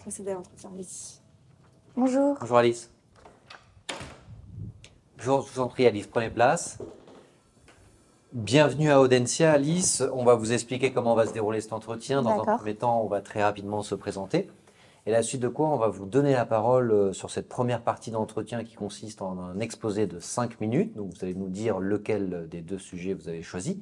procéder à l'entretien. Alice. Bonjour. Bonjour Alice. Je vous en prie Alice, prenez place. Bienvenue à Audencia Alice. On va vous expliquer comment va se dérouler cet entretien. Dans un D'accord. premier temps, on va très rapidement se présenter. Et à la suite de quoi, on va vous donner la parole sur cette première partie d'entretien qui consiste en un exposé de 5 minutes. Donc vous allez nous dire lequel des deux sujets vous avez choisi.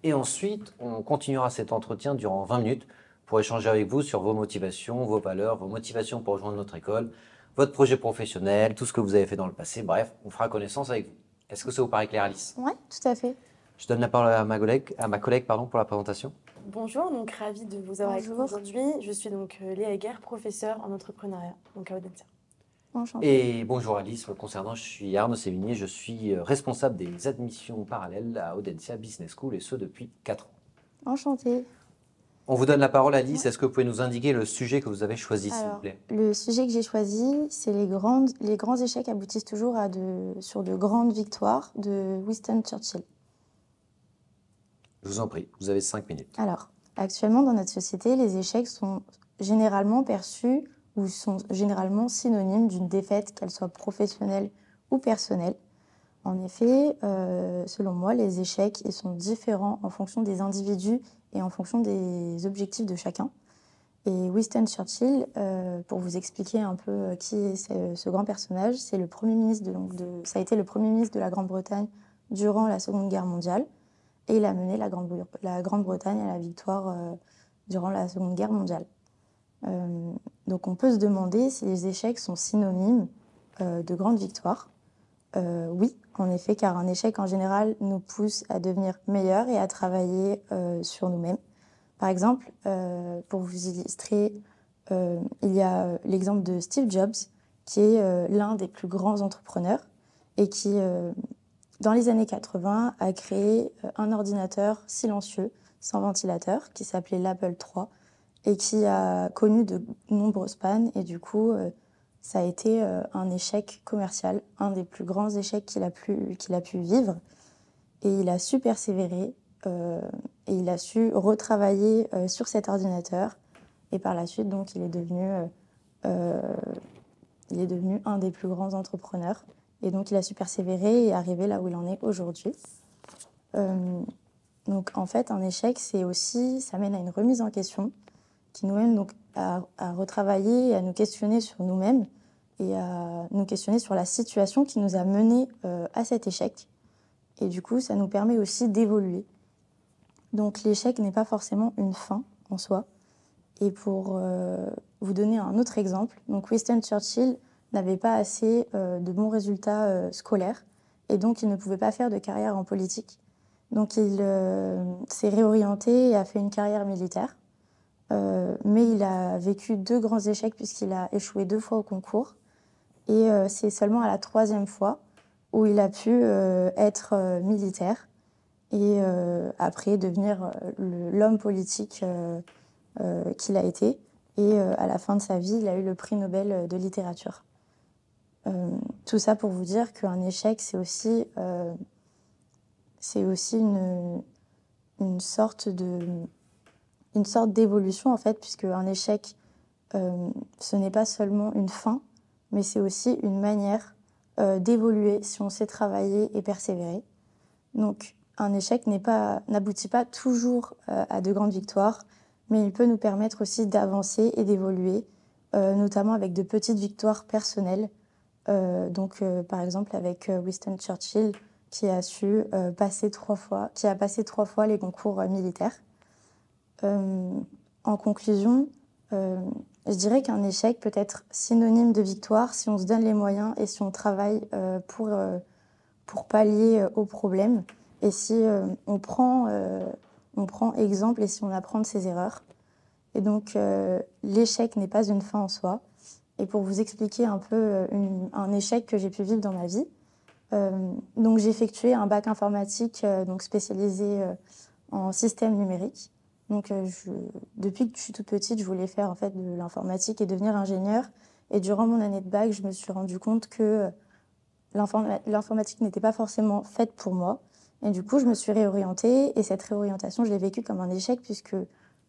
Et ensuite, on continuera cet entretien durant 20 minutes pour échanger avec vous sur vos motivations, vos valeurs, vos motivations pour rejoindre notre école, votre projet professionnel, tout ce que vous avez fait dans le passé. Bref, on fera connaissance avec vous. Est-ce que ça vous paraît clair, Alice? Oui, tout à fait. Je donne la parole à ma collègue pour la présentation. Bonjour, donc ravie de vous avoir avec nous Bonjour. aujourd'hui. Je suis donc Léa Heger, professeure en entrepreneuriat, donc à Audencia. Enchantée. Et bonjour Alice, me concernant, je suis Arnaud Sévigné, je suis responsable des admissions parallèles à Audencia Business School et ce depuis 4 ans. Enchantée. On vous donne la parole Alice, Ouais. Est-ce que vous pouvez nous indiquer le sujet que vous avez choisi s'il vous Alors, plaît? le sujet que j'ai choisi, c'est les grands échecs aboutissent toujours sur de grandes victoires de Winston Churchill. Je vous en prie, vous avez 5 minutes. Alors, actuellement dans notre société, les échecs sont généralement perçus ou sont généralement synonymes d'une défaite, qu'elle soit professionnelle ou personnelle. En effet, selon moi, les échecs ils sont différents en fonction des individus et en fonction des objectifs de chacun. Et Winston Churchill, pour vous expliquer un peu qui est ce grand personnage, c'est le premier ministre ça a été le premier ministre de la Grande-Bretagne durant la Seconde Guerre mondiale. Et il a mené la Grande-Bretagne à la victoire durant la Seconde Guerre mondiale. Donc on peut se demander si les échecs sont synonymes de grandes victoires. Oui, en effet, car un échec en général nous pousse à devenir meilleurs et à travailler sur nous-mêmes. Par exemple, pour vous illustrer, il y a l'exemple de Steve Jobs, qui est l'un des plus grands entrepreneurs et qui, dans les années 80, a créé un ordinateur silencieux, sans ventilateur, qui s'appelait l'Apple III et qui a connu de nombreuses pannes. Et du coup, ça a été un échec commercial, un des plus grands échecs qu'il a pu vivre. Et il a su persévérer et il a su retravailler sur cet ordinateur. Et par la suite, donc, il est devenu un des plus grands entrepreneurs. Et donc, il a su persévérer et arriver là où il en est aujourd'hui. Donc, en fait, un échec, ça mène à une remise en question qui nous mène donc à retravailler et à nous questionner sur nous-mêmes et à nous questionner sur la situation qui nous a menés à cet échec. Et du coup, ça nous permet aussi d'évoluer. Donc l'échec n'est pas forcément une fin en soi. Et pour vous donner un autre exemple, donc Winston Churchill n'avait pas assez de bons résultats scolaires et donc il ne pouvait pas faire de carrière en politique. Donc il s'est réorienté et a fait une carrière militaire. Mais il a vécu 2 grands échecs puisqu'il a échoué 2 fois au concours. Et c'est seulement à la 3e fois où il a pu être militaire et après devenir l'homme politique qu'il a été. Et à la fin de sa vie, il a eu le prix Nobel de littérature. Tout ça pour vous dire qu'un échec, c'est aussi une sorte d'évolution, en fait, puisque un échec, ce n'est pas seulement une fin, mais c'est aussi une manière d'évoluer si on sait travailler et persévérer. Donc, un échec n'aboutit pas toujours à de grandes victoires, mais il peut nous permettre aussi d'avancer et d'évoluer, notamment avec de petites victoires personnelles. Par exemple, avec Winston Churchill, qui a passé 3 fois les concours militaires. En conclusion, je dirais qu'un échec peut être synonyme de victoire si on se donne les moyens et si on travaille pour pallier aux problèmes et si on prend exemple et si on apprend de ses erreurs. Et donc, l'échec n'est pas une fin en soi. Et pour vous expliquer un peu un échec que j'ai pu vivre dans ma vie, donc j'ai effectué un bac informatique spécialisé en système numérique. Donc, depuis que je suis toute petite, je voulais faire en fait de l'informatique et devenir ingénieure. Et durant mon année de bac, je me suis rendu compte que l'informatique n'était pas forcément faite pour moi. Et du coup, je me suis réorientée. Et cette réorientation, je l'ai vécue comme un échec puisque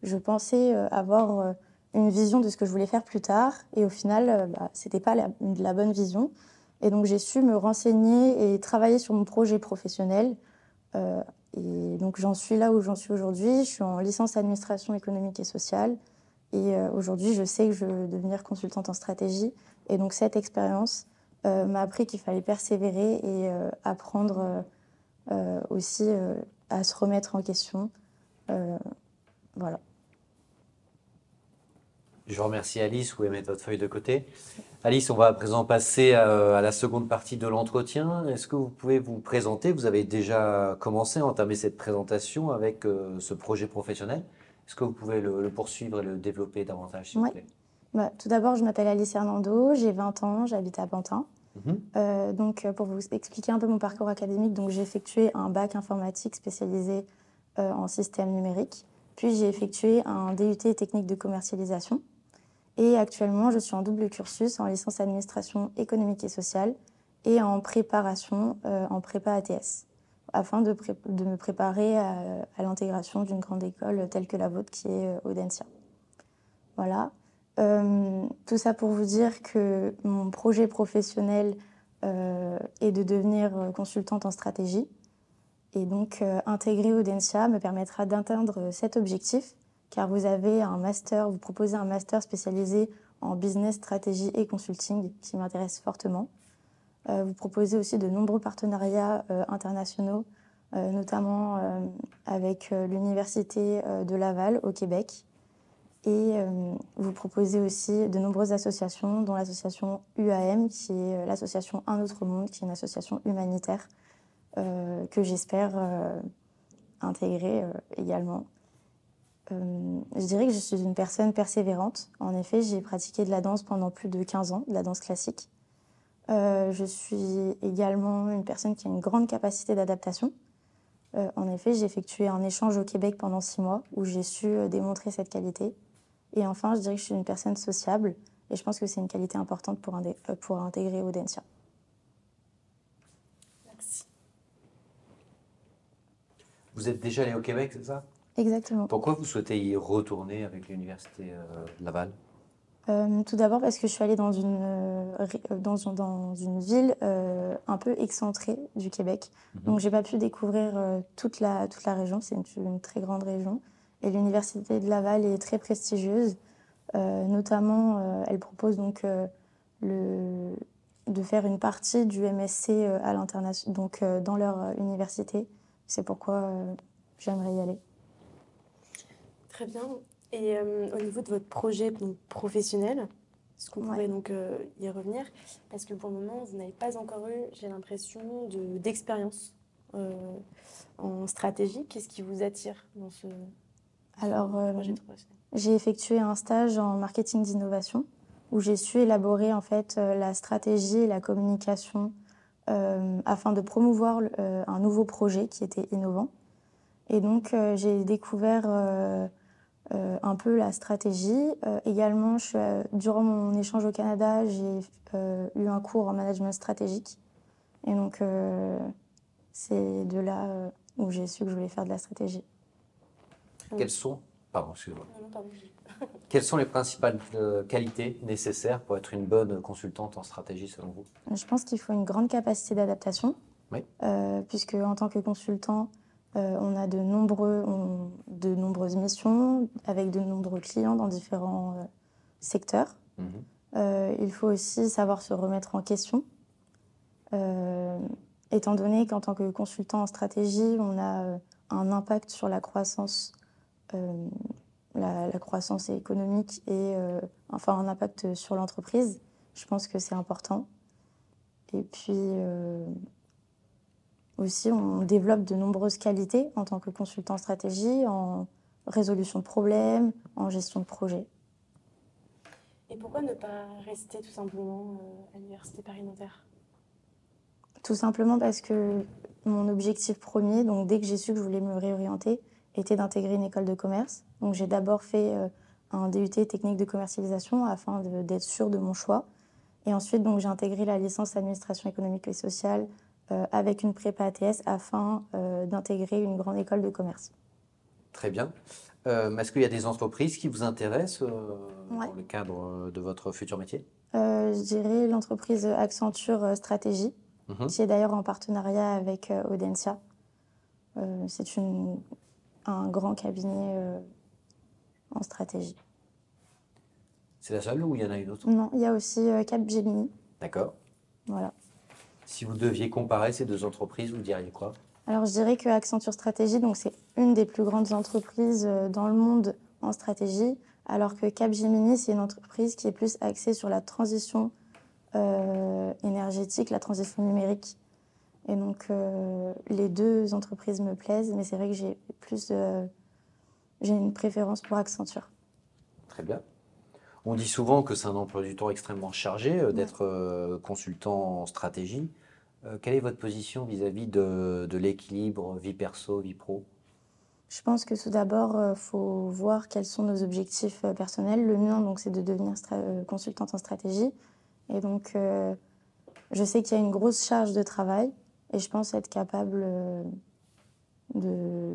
je pensais avoir une vision de ce que je voulais faire plus tard. Et au final, ce n'était pas la bonne vision. Et donc, j'ai su me renseigner et travailler sur mon projet professionnel. Et donc, j'en suis là où j'en suis aujourd'hui. Je suis en licence administration économique et sociale. Et aujourd'hui, je sais que je veux devenir consultante en stratégie. Et donc, cette expérience m'a appris qu'il fallait persévérer et apprendre aussi à se remettre en question. Voilà. Je remercie Alice. Vous pouvez mettre votre feuille de côté. Alice, on va à présent passer à la seconde partie de l'entretien. Est-ce que vous pouvez vous présenter? Vous avez déjà commencé à entamer cette présentation avec ce projet professionnel. Est-ce que vous pouvez le poursuivre et le développer davantage, s'il vous Ouais. plaît? Tout d'abord, je m'appelle Alice Hernando, j'ai 20 ans, j'habite à Pantin. Mhm. Donc, pour vous expliquer un peu mon parcours académique, donc, j'ai effectué un bac informatique spécialisé en système numérique. Puis, j'ai effectué un DUT technique de commercialisation. Et actuellement, je suis en double cursus en licence administration économique et sociale et en préparation en prépa ATS, afin de me préparer à l'intégration d'une grande école telle que la vôtre, qui est Audencia. Voilà. Tout ça pour vous dire que mon projet professionnel est de devenir consultante en stratégie. Et donc, intégrer Audencia me permettra d'atteindre cet objectif, car vous proposez un master spécialisé en business, stratégie et consulting, qui m'intéresse fortement. Vous proposez aussi de nombreux partenariats internationaux, notamment avec l'Université de Laval au Québec. Et vous proposez aussi de nombreuses associations, dont l'association UAM, qui est l'association Un Autre Monde, qui est une association humanitaire que j'espère intégrer également. Je dirais que je suis une personne persévérante. En effet, j'ai pratiqué de la danse pendant plus de 15 ans, de la danse classique. Je suis également une personne qui a une grande capacité d'adaptation. En effet, j'ai effectué un échange au Québec pendant 6 mois où j'ai su démontrer cette qualité. Et enfin, je dirais que je suis une personne sociable et je pense que c'est une qualité importante pour intégrer Audencia. Merci. Vous êtes déjà allé au Québec, c'est ça? Exactement. Pourquoi vous souhaitez y retourner avec l'Université de Laval? Tout d'abord parce que je suis allée dans une ville un peu excentrée du Québec. Donc, j'ai pas pu découvrir toute la région. C'est une très grande région. Et l'Université de Laval est très prestigieuse. Notamment, elle propose donc de faire une partie du MSc à l'international, donc dans leur université. C'est pourquoi j'aimerais y aller. Très bien. Et au niveau de votre projet donc, professionnel, est-ce qu'on pourrait donc y revenir? Parce que pour le moment, vous n'avez pas encore eu, j'ai l'impression, d'expérience en stratégie. Qu'est-ce qui vous attire dans ce projet professionnel? J'ai effectué un stage en marketing d'innovation où j'ai su élaborer en fait la stratégie et la communication afin de promouvoir un nouveau projet qui était innovant. Et donc, j'ai découvert un peu la stratégie. Également, durant mon échange au Canada, j'ai eu un cours en management stratégique. Et donc, c'est de là où j'ai su que je voulais faire de la stratégie. Quelles sont, pardon, excusez-moi. Non, pardon. Quelles sont les principales qualités nécessaires pour être une bonne consultante en stratégie selon vous? Je pense qu'il faut une grande capacité d'adaptation, Oui. puisque en tant que consultant, on a de nombreuses missions avec de nombreux clients dans différents secteurs. Il faut aussi savoir se remettre en question, étant donné qu'en tant que consultant en stratégie, on a un impact sur la croissance, la croissance économique et enfin un impact sur l'entreprise. Je pense que c'est important. Et puis aussi, on développe de nombreuses qualités en tant que consultant en stratégie, en résolution de problèmes, en gestion de projet. Et pourquoi ne pas rester tout simplement à l'Université Paris-Nanterre? Tout simplement parce que mon objectif premier, donc dès que j'ai su que je voulais me réorienter, était d'intégrer une école de commerce. Donc j'ai d'abord fait un DUT technique de commercialisation afin d'être sûre de mon choix. Et ensuite, donc, j'ai intégré la licence administration économique et sociale avec une prépa ATS afin d'intégrer une grande école de commerce. Très bien. Est-ce qu'il y a des entreprises qui vous intéressent Ouais. dans le cadre de votre futur métier? Je dirais l'entreprise Accenture Stratégie, Mhm. qui est d'ailleurs en partenariat avec Audencia. C'est un grand cabinet en stratégie. C'est la seule ou il y en a une autre? Non, il y a aussi Capgemini. D'accord. Voilà. Si vous deviez comparer ces deux entreprises, vous diriez quoi? Alors, je dirais que Accenture Stratégie, donc c'est une des plus grandes entreprises dans le monde en stratégie, alors que Capgemini, c'est une entreprise qui est plus axée sur la transition énergétique, la transition numérique. Et donc, les deux entreprises me plaisent, mais c'est vrai que j'ai une préférence pour Accenture. Très bien. On dit souvent que c'est un emploi du temps extrêmement chargé d'être consultant en stratégie. Quelle est votre position vis-à-vis de l'équilibre vie perso, vie pro? Je pense que tout d'abord, il faut voir quels sont nos objectifs personnels. Le mien, donc, c'est de devenir consultante en stratégie. Et donc, je sais qu'il y a une grosse charge de travail et je pense être capable de,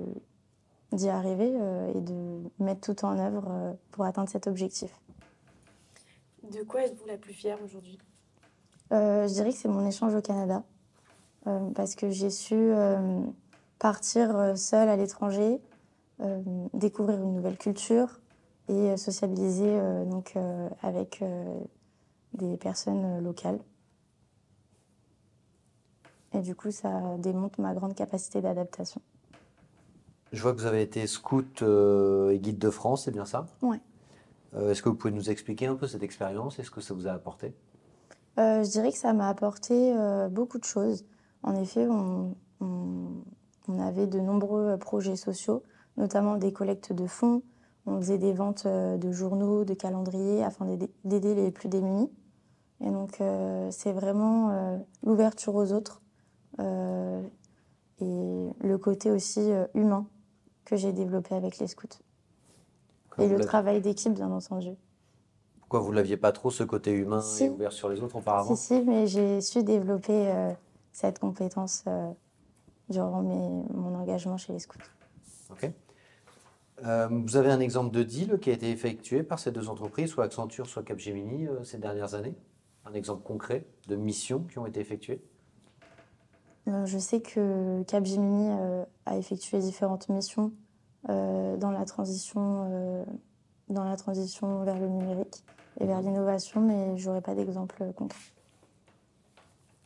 d'y arriver et de mettre tout en œuvre pour atteindre cet objectif. De quoi êtes-vous la plus fière aujourd'hui? Je dirais que c'est mon échange au Canada parce que j'ai su partir seule à l'étranger, découvrir une nouvelle culture et sociabiliser avec des personnes locales. Et du coup, ça démontre ma grande capacité d'adaptation. Je vois que vous avez été scout et guide de France, c'est bien ça? Ouais. Est-ce que vous pouvez nous expliquer un peu cette expérience et ce que ça vous a apporté? Je dirais que ça m'a apporté beaucoup de choses. En effet, on avait de nombreux projets sociaux, notamment des collectes de fonds. On faisait des ventes de journaux, de calendriers afin d'aider les plus démunis. Et donc, c'est vraiment l'ouverture aux autres et le côté aussi humain que j'ai développé avec les scouts. Pourquoi Et vous le l'aviez- travail d'équipe, bien entendu. Pourquoi vous l'aviez pas trop ce côté humain et Si, ouvert sur les autres si, auparavant? si, mais j'ai su développer cette compétence durant mon engagement chez les scouts. Ok. Vous avez un exemple de deal qui a été effectué par ces deux entreprises, soit Accenture, soit Capgemini, ces dernières années? Un exemple concret de missions qui ont été effectuées? Je sais que Capgemini a effectué différentes missions dans dans la transition vers le numérique et vers l'innovation, mais j'aurais pas d'exemple concret.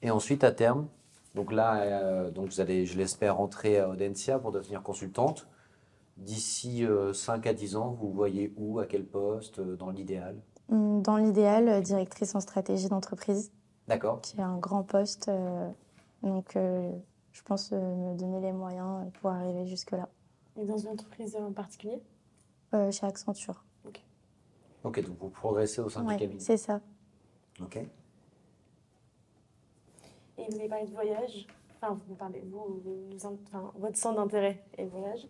Et ensuite, à terme, donc là, donc vous allez, je l'espère, rentrer à Audencia pour devenir consultante. D'ici 5 à 10 ans, vous voyez où, à quel poste, dans l'idéal? Dans l'idéal, directrice en stratégie d'entreprise, D'accord. qui est un grand poste. Donc, je pense me donner les moyens pour arriver jusque-là. Et dans une entreprise en particulier? Chez Accenture. Ok, donc vous progressez au sein du Ouais, cabinet. c'est ça. Ok. Et vous avez parlé de voyage. Enfin, votre centre d'intérêt est le voyage.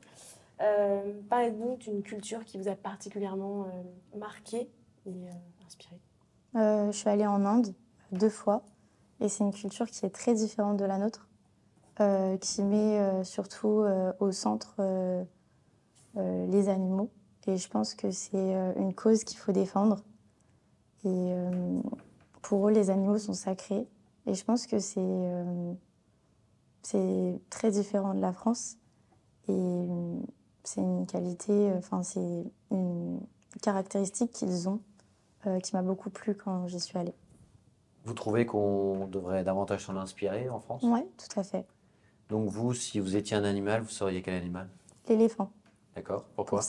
Parlez-nous d'une culture qui vous a particulièrement marqué et inspiré. Je suis allée en Inde 2 fois et c'est une culture qui est très différente de la nôtre, qui met surtout au centre les animaux. Et je pense que c'est une cause qu'il faut défendre. Et pour eux, les animaux sont sacrés. Et je pense que c'est très différent de la France. Et c'est une qualité, enfin, c'est une caractéristique qu'ils ont qui m'a beaucoup plu quand j'y suis allée. Vous trouvez qu'on devrait davantage s'en inspirer en France? Ouais, tout à fait. Donc vous, si vous étiez un animal, vous seriez quel animal? L'éléphant, D'accord. Pourquoi?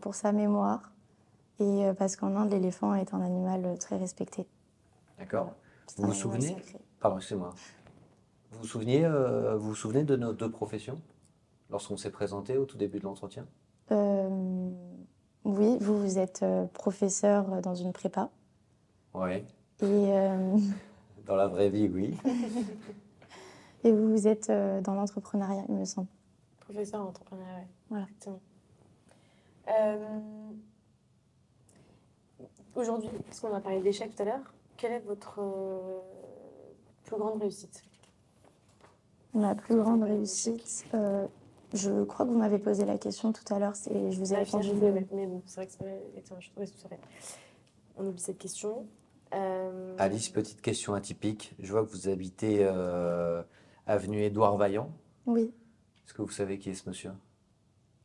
pour sa mémoire et parce qu'en Inde, l'éléphant est un animal très respecté. D'accord. C'est Vous un vous animal souvenez? sacré. Pardon, excusez-moi. Vous vous souvenez de nos deux professions lorsqu'on s'est présenté au tout début de l'entretien? Euh, oui, vous êtes professeur dans une prépa Ouais. et, Dans la vraie vie, oui. et vous êtes dans l'entrepreneuriat, il me semble. Professeur entrepreneur, ouais. Voilà. Exactement. Aujourd'hui, parce qu'on a parlé d'échecs tout à l'heure, quelle est votre plus grande réussite? Ma plus grande réussite, Je crois que vous m'avez posé la question tout à l'heure, je vous ai répondu. Mais bon, c'est vrai que c'est pas étonnant. On oublie cette question. Alice, petite question atypique. Je vois que vous habitez avenue Édouard Vaillant. Oui. Est-ce que vous savez qui est ce monsieur?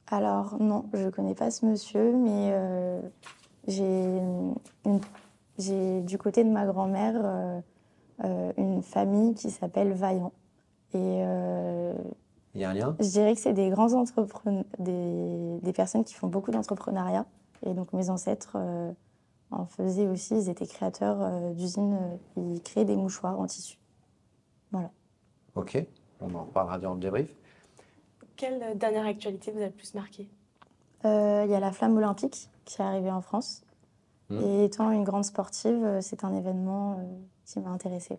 Alors non, je ne connais pas ce monsieur, mais j'ai du côté de ma grand-mère une famille qui s'appelle Vaillant. Et Il y a un lien? je dirais que c'est des grands entrepreneurs, des personnes qui font beaucoup d'entrepreneuriat. Et donc mes ancêtres en faisaient aussi, ils étaient créateurs d'usines, ils créaient des mouchoirs en tissu. Voilà. Ok, on en reparlera durant le débrief. Quelle dernière actualité vous a le plus marqué? Il y a la flamme olympique qui est arrivée en France. Et étant une grande sportive, c'est un événement qui m'a intéressée.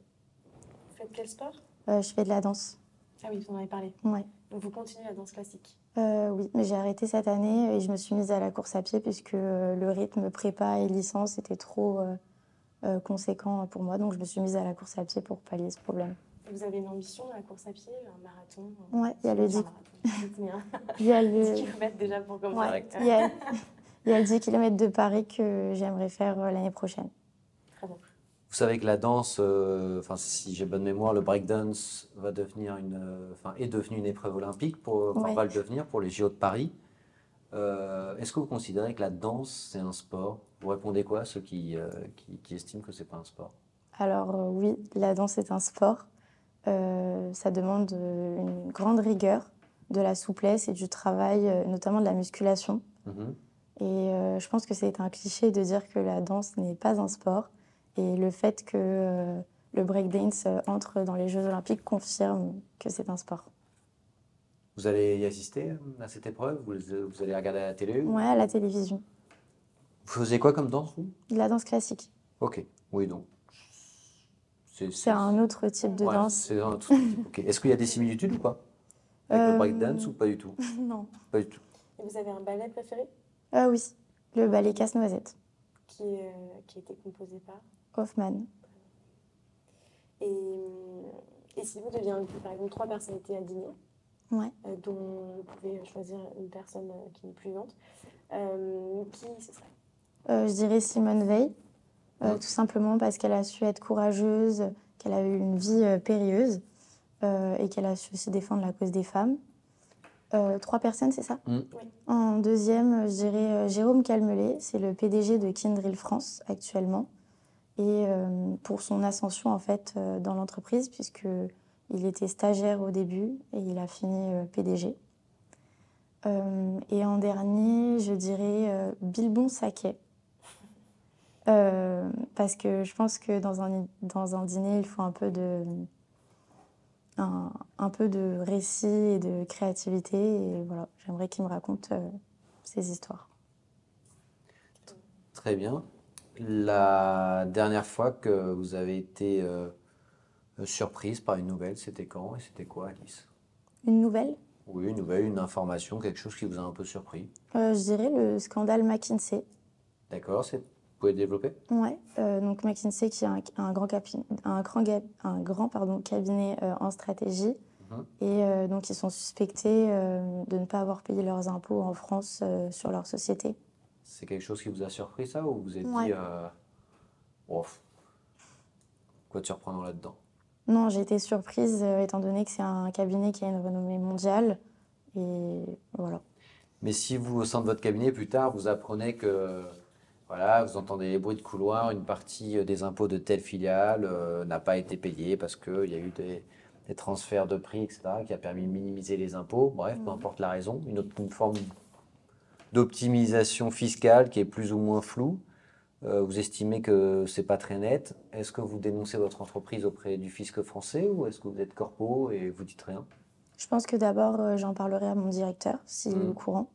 Vous faites quel sport? Je fais de la danse. Ah oui, vous en avez parlé. Ouais. Donc vous continuez la danse classique? Oui, mais j'ai arrêté cette année et je me suis mise à la course à pied puisque le rythme prépa et licence était trop conséquent pour moi. Donc je me suis mise à la course à pied pour pallier ce problème. Vous avez une ambition, la course à pied, un marathon? Ouais, il y a le 10. Il y a le 10 km déjà pour commencer. Ouais, il y a le 10 km de Paris que j'aimerais faire l'année prochaine. Très bien. Vous savez que la danse, si j'ai bonne mémoire, le breakdance est devenu une épreuve olympique, va le devenir pour les JO de Paris. Est-ce que vous considérez que la danse, c'est un sport? Vous répondez quoi à ceux qui estiment que c'est pas un sport? Alors oui, la danse est un sport. Ça demande une grande rigueur, de la souplesse et du travail, notamment de la musculation. Et je pense que c'est un cliché de dire que la danse n'est pas un sport. Et le fait que le breakdance entre dans les Jeux Olympiques confirme que c'est un sport. Vous allez y assister à cette épreuve? Vous allez regarder à la télé? Ouais, à la télévision. Vous faisiez quoi comme danse, vous? De la danse classique. Ok, oui, donc. C'est un autre type de danse. C'est un autre type. Okay. Est-ce qu'il y a des similitudes ou pas? Avec le breakdance ou pas du tout? Non. Pas du tout. Et vous avez un ballet préféré? Oui, le ballet Casse-Noisette. Qui a été composé par? Hoffmann. Et si vous deviez inviter par exemple 3 personnalités à dîner, dont vous pouvez choisir une personne qui n'est plus vivante, qui ce serait? Je dirais Simone Veil, tout simplement parce qu'elle a su être courageuse, qu'elle a eu une vie périlleuse et qu'elle a su aussi défendre la cause des femmes. 3 personnes, c'est ça? Oui. En deuxième, je dirais Jérôme Calmelet, c'est le PDG de Kindrill France actuellement. Et pour son ascension en fait dans l'entreprise, puisqu'il était stagiaire au début et il a fini PDG. Et en dernier, je dirais Bilbon Saquet. Parce que je pense que dans un dîner, il faut un peu de récit et de créativité. Et voilà, j'aimerais qu'il me raconte ses histoires. Très bien. La dernière fois que vous avez été surprise par une nouvelle, c'était quand et c'était quoi, Alice? Une nouvelle? Oui, une nouvelle, une information, quelque chose qui vous a un peu surpris. Je dirais le scandale McKinsey. D'accord, vous pouvez développer? Ouais, donc McKinsey qui est un grand cabinet en stratégie. Et donc ils sont suspectés de ne pas avoir payé leurs impôts en France sur leur société. C'est quelque chose qui vous a surpris, ça, ou vous vous êtes dit quoi de surprenant là-dedans? Non, j'ai été surprise étant donné que c'est un cabinet qui a une renommée mondiale. Et voilà. Mais si vous, au sein de votre cabinet, plus tard, vous apprenez que voilà, vous entendez les bruits de couloir, une partie des impôts de telle filiale n'a pas été payée parce qu'il y a eu des transferts de prix, etc., qui a permis de minimiser les impôts. Bref, peu importe la raison, une forme d'optimisation fiscale qui est plus ou moins floue. Vous estimez que c'est pas très net. Est-ce que vous dénoncez votre entreprise auprès du fisc français ou est-ce que vous êtes corpo et vous dites rien? Je pense que d'abord, j'en parlerai à mon directeur, s'il est au courant.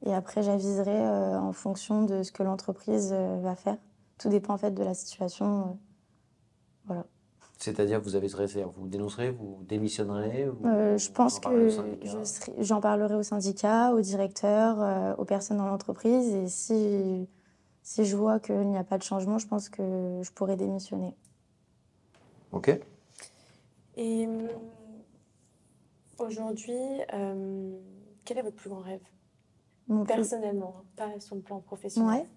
Et après, j'aviserai en fonction de ce que l'entreprise va faire. Tout dépend en fait de la situation. Voilà. C'est-à-dire, vous aviserez, vous dénoncerez, vous démissionnerez? Je pense que j'en parlerai au syndicat, au directeur, aux personnes dans l'entreprise. Et si je vois qu'il n'y a pas de changement, je pense que je pourrais démissionner. Et aujourd'hui, quel est votre plus grand rêve? Mon plus- Personnellement, hein, pas sur le plan professionnel.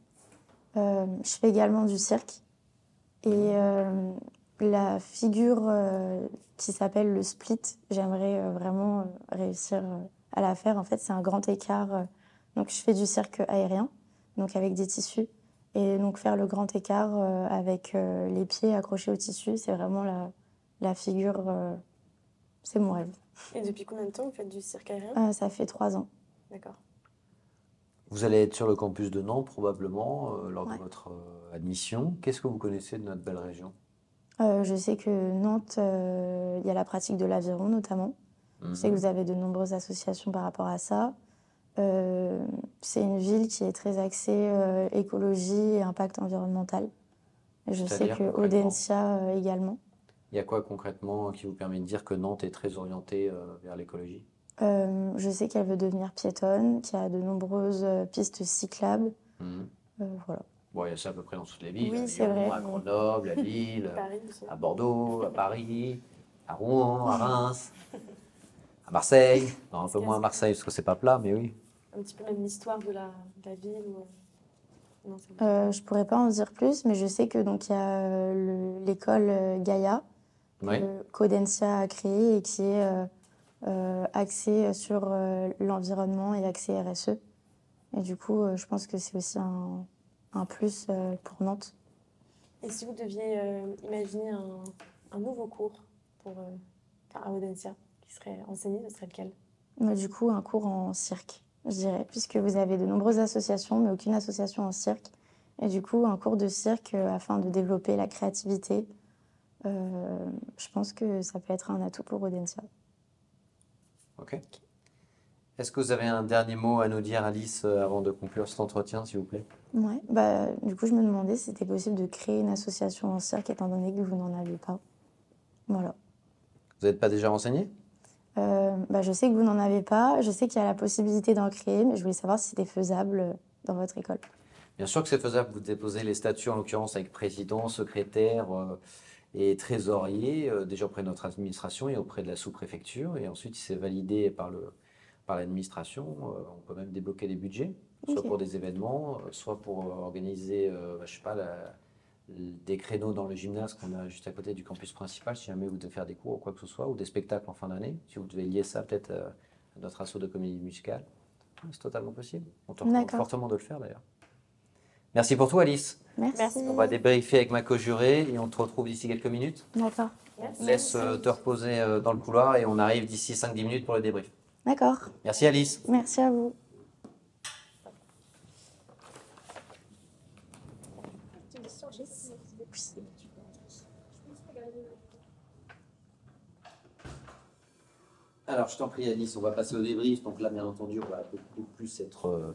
Je fais également du cirque. Et la figure qui s'appelle le split, j'aimerais vraiment réussir à la faire. En fait, c'est un grand écart. Donc, je fais du cirque aérien, donc avec des tissus. Et donc, faire le grand écart avec les pieds accrochés au tissu, c'est vraiment la figure, c'est mon rêve. Et depuis combien de temps vous faites du cirque aérien? Ça fait 3 ans. D'accord. Vous allez être sur le campus de Nantes probablement lors de Ouais. votre admission. Qu'est-ce que vous connaissez de notre belle région? Je sais que Nantes, il y a la pratique de l'aviron notamment. Je sais que vous avez de nombreuses associations par rapport à ça. C'est une ville qui est très axée écologie et impact environnemental. Et je sais C'est-à-dire, que concrètement Audencia également. Il y a quoi concrètement qui vous permet de dire que Nantes est très orientée vers l'écologie? Je sais qu'elle veut devenir piétonne, qu'il y a de nombreuses pistes cyclables. Mhm. Voilà. Bon, il y a ça à peu près dans toutes les villes, Oui, à c'est Lyon, vrai, à mais- Grenoble, à Lille, Paris aussi. à Bordeaux, à Paris, à Rouen, à Reims, à Marseille. Non, un peu moins à Marseille parce que c'est pas plat, mais oui. Un petit peu même l'histoire de la ville ou... Non, c'est bon. Je pourrais pas en dire plus, mais je sais que donc il y a l'école Gaïa Oui. qu'Audencia a créée et qui est axée sur l'environnement et axée RSE. Et du coup, je pense que c'est aussi un plus pour Nantes. Et si vous deviez imaginer un nouveau cours pour, à Audencia qui serait enseigné, ce serait lequel? Mais du coup, un cours en cirque, je dirais, puisque vous avez de nombreuses associations, mais aucune association en cirque. Et du coup, un cours de cirque afin de développer la créativité, je pense que ça peut être un atout pour Audencia. Ok. Est-ce que vous avez un dernier mot à nous dire, Alice, avant de conclure cet entretien, s'il vous plaît? Ouais, du coup, je me demandais si c'était possible de créer une association en cirque, étant donné que vous n'en avez pas. Voilà. Vous n'êtes pas déjà renseigné? Je sais que vous n'en avez pas, je sais qu'il y a la possibilité d'en créer, mais je voulais savoir si c'était faisable dans votre école. Bien sûr que c'est faisable. Vous déposez les statuts, en l'occurrence, avec président, secrétaire et trésorier, déjà auprès de notre administration et auprès de la sous-préfecture. Et ensuite, si c'est validé par l'administration, on peut même débloquer des budgets, soit Ok. pour des événements, soit pour organiser, je sais pas, des créneaux dans le gymnase qu'on a juste à côté du campus principal, si jamais vous devez faire des cours ou quoi que ce soit, ou des spectacles en fin d'année. Si vous devez lier ça peut-être à notre assaut de comédie musicale, c'est totalement possible. On te recommande D'accord. fortement de le faire d'ailleurs. Merci pour tout, Alice. Merci. On va débriefer avec ma co-jurée et on te retrouve d'ici quelques minutes. D'accord. Merci. Laisse te reposer dans le couloir et on arrive d'ici 5-10 minutes pour le débrief. D'accord. Merci, Alice. Merci à vous. Alors, je t'en prie, Alice, on va passer au débrief. Donc là, bien entendu, on va beaucoup plus être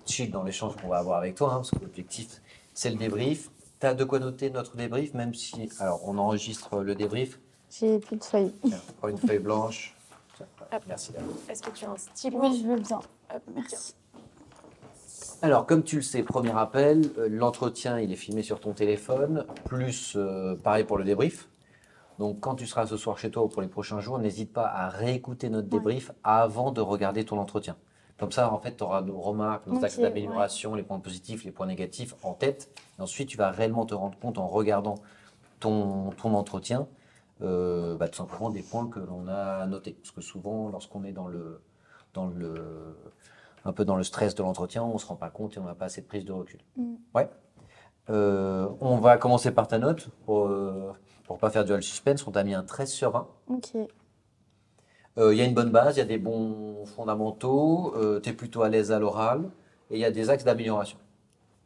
chill dans l'échange qu'on va avoir avec toi, hein, parce que l'objectif, c'est le débrief. Tu as de quoi noter notre débrief, même si... Alors, on enregistre le débrief. J'ai plus de feuilles. Tiens, prends une feuille blanche. Tiens, Hop. merci. Est-ce que tu as un stylo? Oui, je veux bien. Hop, Merci. Alors, comme tu le sais, premier appel, l'entretien, il est filmé sur ton téléphone, plus pareil pour le débrief. Donc, quand tu seras ce soir chez toi ou pour les prochains jours, n'hésite pas à réécouter notre débrief avant de regarder ton entretien. Comme ça, en fait, tu auras nos remarques, nos Ok, axes d'amélioration, les points positifs, les points négatifs en tête. Et ensuite, tu vas réellement te rendre compte en regardant ton entretien, tout simplement des points que l'on a notés. Parce que souvent, lorsqu'on est un peu dans le stress de l'entretien, on ne se rend pas compte et on n'a pas assez de prise de recul. Ouais. On va commencer par ta note pour pas faire duel suspense. On t'a mis un 13 sur 20. Ok. Il y a une bonne base, il y a des bons fondamentaux, tu es plutôt à l'aise à l'oral et il y a des axes d'amélioration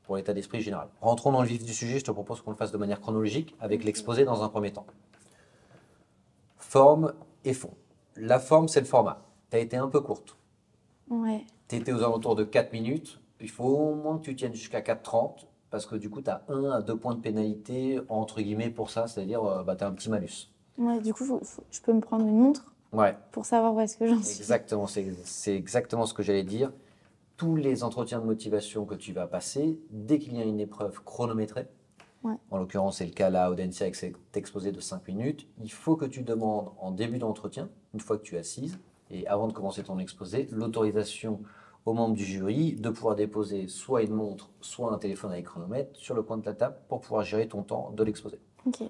pour l'état d'esprit général. Rentrons dans le vif du sujet, je te propose qu'on le fasse de manière chronologique avec l'exposé dans un premier temps. Forme et fond. La forme, c'est le format. Tu as été un peu courte. Ouais. Tu étais aux alentours de 4 minutes. Il faut au moins que tu tiennes jusqu'à 4,30 parce que du coup, tu as 1 à 2 points de pénalité entre guillemets pour ça, c'est-à-dire tu as un petit malus. Ouais, du coup, je peux me prendre une montre Ouais, pour savoir où est-ce que j'en suis. exactement, c'est exactement ce que j'allais dire. Tous les entretiens de motivation que tu vas passer, dès qu'il y a une épreuve chronométrée, Ouais. en l'occurrence c'est le cas là à Audencia avec cet exposé de 5 minutes, il faut que tu demandes en début d'entretien, une fois que tu es assise, et avant de commencer ton exposé, l'autorisation aux membres du jury de pouvoir déposer soit une montre, soit un téléphone avec chronomètre sur le coin de la table pour pouvoir gérer ton temps de l'exposé. Ok.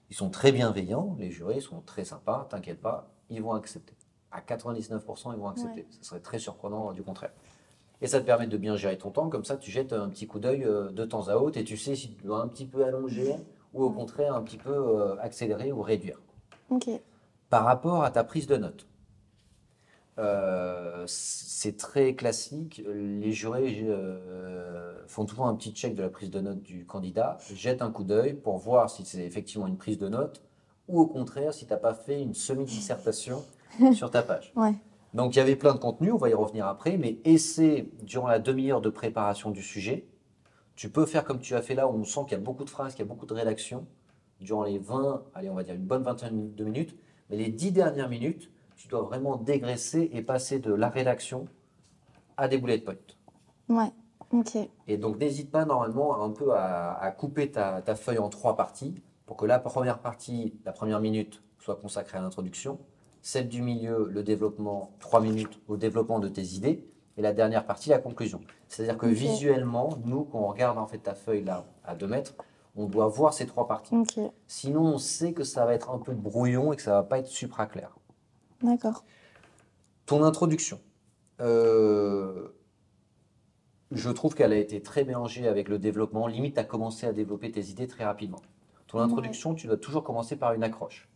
Ils sont très bienveillants, les jurés sont très sympas, t'inquiète pas, ils vont accepter. À 99%, ils vont accepter. Ouais. Ce serait très surprenant du contraire. Et ça te permet de bien gérer ton temps, comme ça tu jettes un petit coup d'œil de temps à autre et tu sais si tu dois un petit peu allonger ou au contraire un petit peu accélérer ou réduire. Ok. Par rapport à ta prise de notes, c'est très classique. Les jurés font toujours un petit check de la prise de notes du candidat, jettent un coup d'œil pour voir si c'est effectivement une prise de notes ou au contraire si tu n'as pas fait une semi-dissertation sur ta page. Ouais. Donc il y avait plein de contenu, on va y revenir après, mais essaie durant la demi-heure de préparation du sujet. Tu peux faire comme tu as fait là où on sent qu'il y a beaucoup de phrases, qu'il y a beaucoup de rédaction. Durant les 20, allez, on va dire une bonne vingtaine de minutes, mais les 10 dernières minutes, tu dois vraiment dégraisser et passer de la rédaction à des bullet points. Ouais. Ok. Et donc n'hésite pas normalement un peu à couper ta feuille en 3 parties pour que la première partie, la première minute, soit consacrée à l'introduction, celle du milieu, le développement, 3 minutes au développement de tes idées, et la dernière partie, la conclusion. C'est-à-dire que Ok. visuellement, nous, quand on regarde en fait ta feuille là à 2 mètres, on doit voir ces 3 parties. Ok. Sinon, on sait que ça va être un peu brouillon et que ça va pas être supra clair. D'accord. Ton introduction, je trouve qu'elle a été très mélangée avec le développement. Limite, tu as commencé à développer tes idées très rapidement. Ton Ouais. introduction, tu dois toujours commencer par une accroche.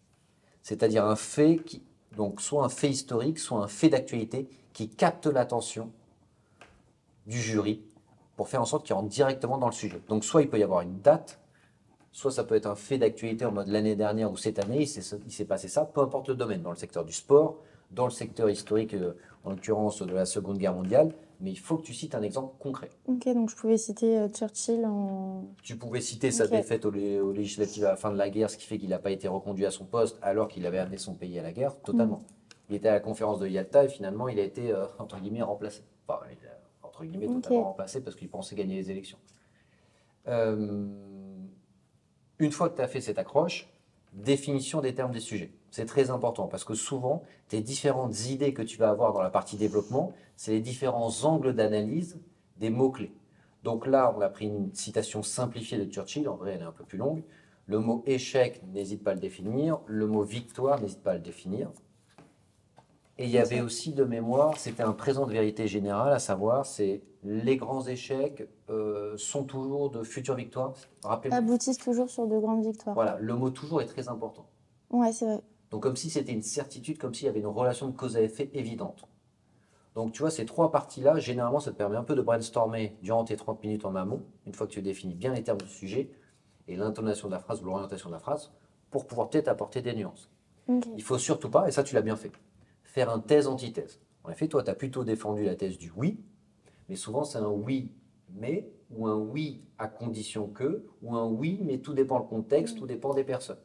C'est-à-dire un fait qui, donc soit un fait historique, soit un fait d'actualité qui capte l'attention du jury pour faire en sorte qu'il rentre directement dans le sujet. Donc soit il peut y avoir une date, soit ça peut être un fait d'actualité en mode l'année dernière ou cette année, il s'est passé ça, peu importe le domaine, dans le secteur du sport, dans le secteur historique, en l'occurrence de la Seconde Guerre mondiale, mais il faut que tu cites un exemple concret. Ok, donc je pouvais citer Churchill en... Tu pouvais citer sa Ok. défaite aux législatives à la fin de la guerre, ce qui fait qu'il n'a pas été reconduit à son poste alors qu'il avait amené son pays à la guerre, totalement. Il était à la conférence de Yalta et finalement il a été, entre guillemets, remplacé. Enfin, il a, entre guillemets, Ok. totalement remplacé parce qu'il pensait gagner les élections. Une fois que tu as fait cette accroche, définition des termes des sujets. C'est très important parce que souvent, tes différentes idées que tu vas avoir dans la partie développement, c'est les différents angles d'analyse des mots-clés. Donc là, on a pris une citation simplifiée de Churchill, en vrai elle est un peu plus longue. Le mot échec, n'hésite pas à le définir. Le mot victoire, n'hésite pas à le définir. Et il y avait aussi de mémoire, c'était un présent de vérité générale, à savoir, c'est les grands échecs sont toujours de futures victoires. Rappelez-moi. Aboutissent toujours sur de grandes victoires. Voilà, le mot toujours est très important. Ouais, c'est vrai. Donc comme si c'était une certitude, comme s'il y avait une relation de cause à effet évidente. Donc tu vois, ces 3 parties-là, généralement, ça te permet un peu de brainstormer durant tes 30 minutes en amont, une fois que tu définis bien les termes du sujet et l'intonation de la phrase ou l'orientation de la phrase, pour pouvoir peut-être apporter des nuances. Ok. Il faut surtout pas, et ça tu l'as bien fait, faire un thèse-antithèse. En effet, toi, tu as plutôt défendu la thèse du oui, mais souvent c'est un oui mais, ou un oui à condition que, ou un oui mais tout dépend le contexte, tout dépend des personnes.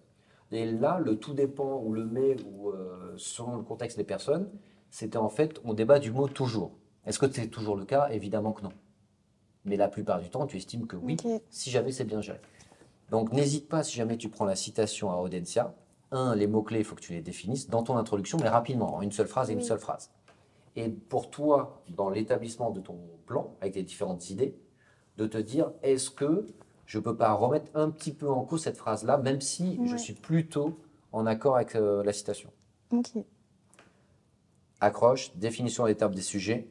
Et là, le tout dépend ou le mais ou selon le contexte des personnes, c'était en fait, on débat du mot toujours. Est-ce que c'est toujours le cas? Évidemment que non. Mais la plupart du temps, tu estimes que oui, Ok. si jamais c'est bien géré. Donc n'hésite pas, si jamais tu prends la citation à Audencia, les mots-clés, il faut que tu les définisses dans ton introduction, mais rapidement, en une seule phrase et une Oui. seule phrase. Et pour toi, dans l'établissement de ton plan, avec tes différentes idées, de te dire, est-ce que je ne peux pas remettre un petit peu en cause cette phrase-là, même si je Ouais. suis plutôt en accord avec la citation. Ok. Accroche, définition des termes des sujets.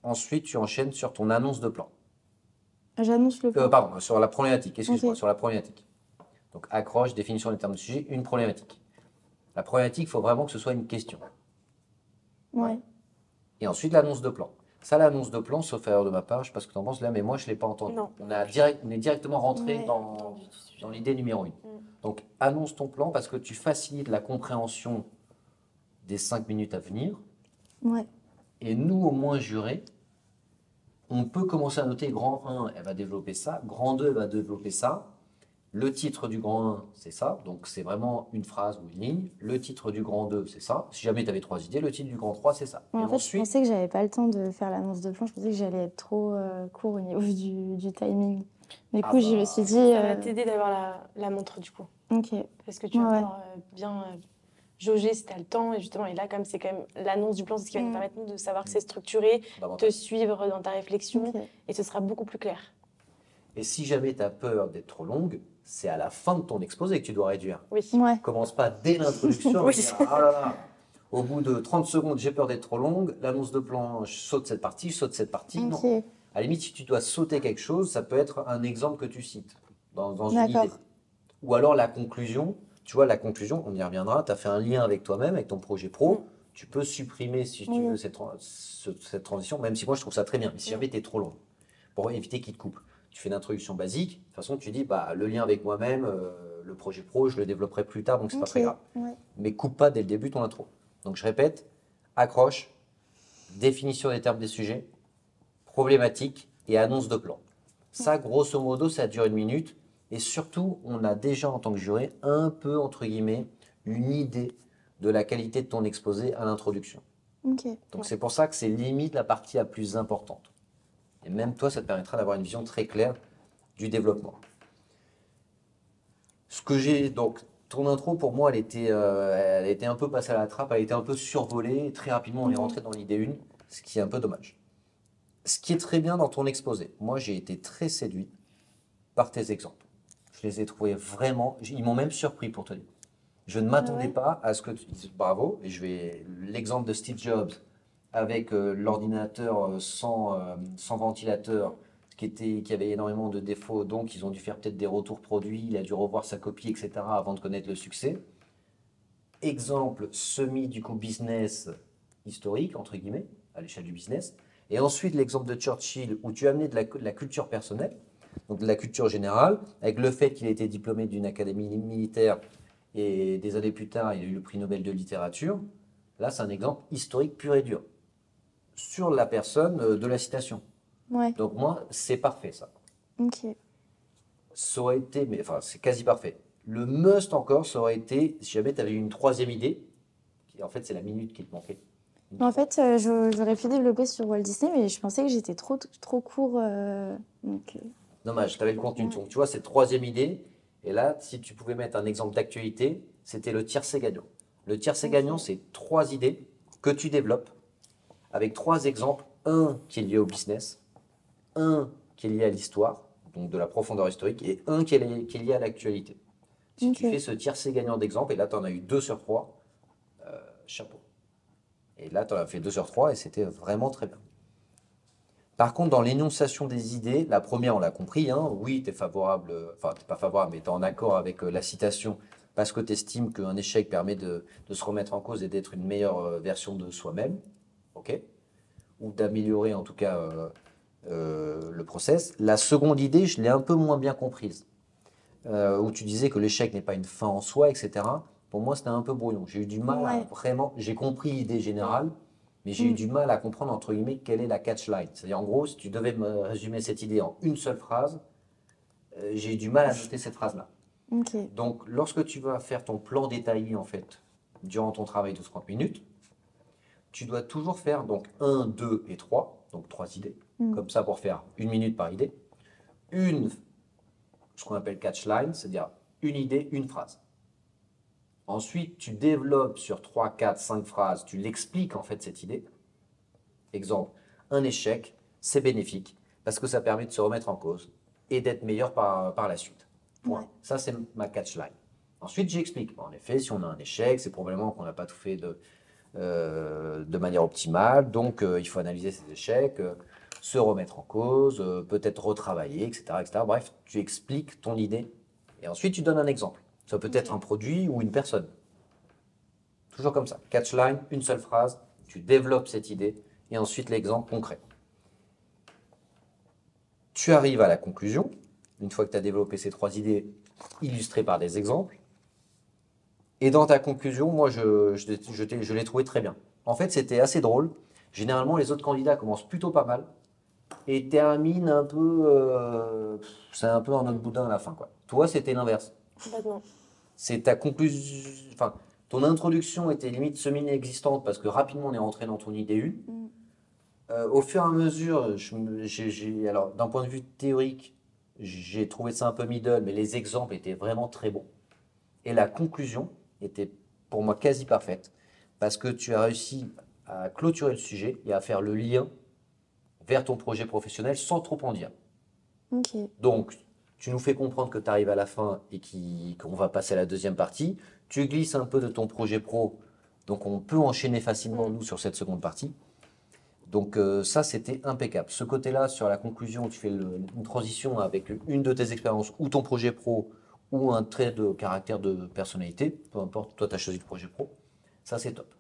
Ensuite, tu enchaînes sur ton annonce de plan. J'annonce le plan. Pardon, sur la problématique, excuse-moi, Ok. sur la problématique. Donc, accroche, définition des termes du sujet, une problématique. La problématique, il faut vraiment que ce soit une question. Ouais. Et ensuite, l'annonce de plan. Ça, l'annonce de plan, sauf erreur de ma part, je ne sais pas ce que tu en penses là, mais moi, je ne l'ai pas entendu. Non. On est directement rentré Ouais. dans l'idée numéro 1. Donc, annonce ton plan parce que tu facilites la compréhension des 5 minutes à venir. Ouais. Et nous, au moins jurés, on peut commencer à noter grand 1, elle va développer ça, grand 2, elle va développer ça. Le titre du grand 1, c'est ça, donc c'est vraiment une phrase ou une ligne. Le titre du grand 2, c'est ça. Si jamais tu avais 3 idées, le titre du grand 3, c'est ça. Ouais, Et en fait, je ensuite, pensais que j'avais pas le temps de faire l'annonce de plan. Je pensais que j'allais être trop court au niveau du timing. Du Ah coup, je me bah, suis dit... Ça va t'aider d'avoir la montre du coup. Ok. Parce que tu vas Ouais. pouvoir bien jauger si tu as le temps. Et justement, et là, comme c'est quand même l'annonce du plan, c'est ce qui va nous permettre nous, de savoir que c'est structuré, te Davantage. suivre dans ta réflexion, Ok. et ce sera beaucoup plus clair. Et si jamais tu as peur d'être trop longue, c'est à la fin de ton exposé que tu dois réduire. Oui. Ouais. Commence pas dès l'introduction à Oui. dire ah là là, au bout de 30 secondes, j'ai peur d'être trop longue, l'annonce de plan, je saute cette partie, je saute cette partie. Non. Ok. À la limite, si tu dois sauter quelque chose, ça peut être un exemple que tu cites dans une D'accord. idée. Ou alors la conclusion, tu vois, la conclusion, on y reviendra, tu as fait un lien avec toi-même, avec ton projet pro, tu peux supprimer, si tu Oui. veux, cette transition, même si moi je trouve ça très bien, mais si jamais tu es trop long, pour éviter qu'il te coupe. Tu fais une introduction basique, de toute façon tu dis, bah, le lien avec moi-même, le projet pro, je le développerai plus tard, donc c'est pas Ok. très grave. Ouais. Mais coupe pas dès le début ton intro. Donc je répète, accroche, définition des termes des sujets, problématique et annonce de plan. Ça, grosso modo, ça dure 1 minute. Et surtout, on a déjà, en tant que juré, un peu, entre guillemets, une idée de la qualité de ton exposé à l'introduction. Ok. Donc c'est pour ça que c'est limite la partie la plus importante. Et même toi, ça te permettra d'avoir une vision très claire du développement. Ce que j'ai donc ton intro pour moi, elle était un peu passée à la trappe, elle était un peu survolée. Très rapidement, on est rentré dans l'idée 1, ce qui est un peu dommage. Ce qui est très bien dans ton exposé, moi j'ai été très séduit par tes exemples. Je les ai trouvés vraiment, ils m'ont même surpris pour te dire. Je ne m'attendais ouais. pas à ce que tu dises bravo. Et je vais l'exemple de Steve Jobs avec l'ordinateur sans ventilateur qui avait énormément de défauts. Donc ils ont dû faire peut-être des retours produits. Il a dû revoir sa copie, etc. avant de connaître le succès. Exemple semi du coup business historique entre guillemets à l'échelle du business. Et ensuite l'exemple de Churchill où tu as amené de la culture personnelle, donc de la culture générale, avec le fait qu'il a été diplômé d'une académie militaire et des années plus tard, il a eu le prix Nobel de littérature. Là, c'est un exemple historique pur et dur sur la personne de la citation. Ouais. Donc moi, c'est parfait ça. Ok. Ça aurait été, mais enfin, c'est quasi parfait. Le must encore, ça aurait été si jamais tu avais eu une troisième idée, qui en fait c'est la minute qui te manquait. En fait, j'aurais pu développer sur Walt Disney, mais je pensais que j'étais trop court. Donc, Dommage, tu avais le contenu. Ouais. Donc tu vois, cette troisième idée, et là, si tu pouvais mettre un exemple d'actualité, c'était le tiercé gagnant. Le tiercé gagnant, c'est 3 idées que tu développes avec 3 exemples. Un qui est lié au business, un qui est lié à l'histoire, donc de la profondeur historique, et un qui est lié à l'actualité. Si tu Ok. fais ce tiercé gagnant d'exemples, et là tu en as eu 2 sur 3, chapeau. Et là tu en as fait 2 sur 3 et c'était vraiment très bien. Par contre, dans l'énonciation des idées, la première, on l'a compris, hein, oui, tu es favorable, enfin, tu pas favorable, mais tu es en accord avec la citation parce que tu estimes qu'un échec permet de se remettre en cause et d'être une meilleure version de soi-même, ok? Ou d'améliorer en tout cas le process. La seconde idée, je l'ai un peu moins bien comprise, où tu disais que l'échec n'est pas une fin en soi, etc. Pour moi, c'était un peu brouillon. J'ai eu du mal à Ouais. vraiment, j'ai compris l'idée générale, mais j'ai eu du mal à comprendre, entre guillemets, quelle est la catchline. C'est-à-dire, en gros, si tu devais me résumer cette idée en une seule phrase, j'ai eu du mal à noter cette phrase-là. Ok. Donc, lorsque tu vas faire ton plan détaillé, en fait, durant ton travail de 30 minutes, tu dois toujours faire donc 1, 2 et 3, donc 3 idées, comme ça pour faire 1 minute par idée. Ce qu'on appelle catchline, c'est-à-dire une idée, une phrase. Ensuite, tu développes sur 3, 4, 5 phrases, tu l'expliques en fait cette idée. Exemple, un échec, c'est bénéfique parce que ça permet de se remettre en cause et d'être meilleur par la suite. Point. Ouais. Ça, c'est ma catchline. Ensuite, j'explique. En effet, si on a un échec, c'est probablement qu'on n'a pas tout fait de manière optimale. Donc, il faut analyser ces échecs, se remettre en cause, peut-être retravailler, etc., etc. Bref, tu expliques ton idée et ensuite tu donnes un exemple. Ça peut être un produit ou une personne. Toujours comme ça. Catchline, une seule phrase, tu développes cette idée et ensuite l'exemple concret. Tu arrives à la conclusion, une fois que tu as développé ces 3 idées illustrées par des exemples. Et dans ta conclusion, moi, je l'ai trouvé très bien. En fait, c'était assez drôle. Généralement, les autres candidats commencent plutôt pas mal et terminent un peu. C'est un peu un autre boudin à la fin, quoi. Toi, c'était l'inverse. Complètement. C'est ta conclusion. Enfin, ton introduction était limite semi-inexistante parce que rapidement, on est rentré dans ton idée 1. Au fur et à mesure, alors d'un point de vue théorique, j'ai trouvé ça un peu middle, mais les exemples étaient vraiment très bons. Et la conclusion était pour moi quasi parfaite, parce que tu as réussi à clôturer le sujet et à faire le lien vers ton projet professionnel sans trop en dire. Ok. Donc, tu nous fais comprendre que tu arrives à la fin et qu'on va passer à la deuxième partie. Tu glisses un peu de ton projet pro, donc on peut enchaîner facilement, nous, sur cette seconde partie. Donc ça, c'était impeccable. Ce côté-là, sur la conclusion, tu fais une transition avec une de tes expériences ou ton projet pro ou un trait de caractère de personnalité, peu importe, toi, tu as choisi le projet pro. Ça, c'est top.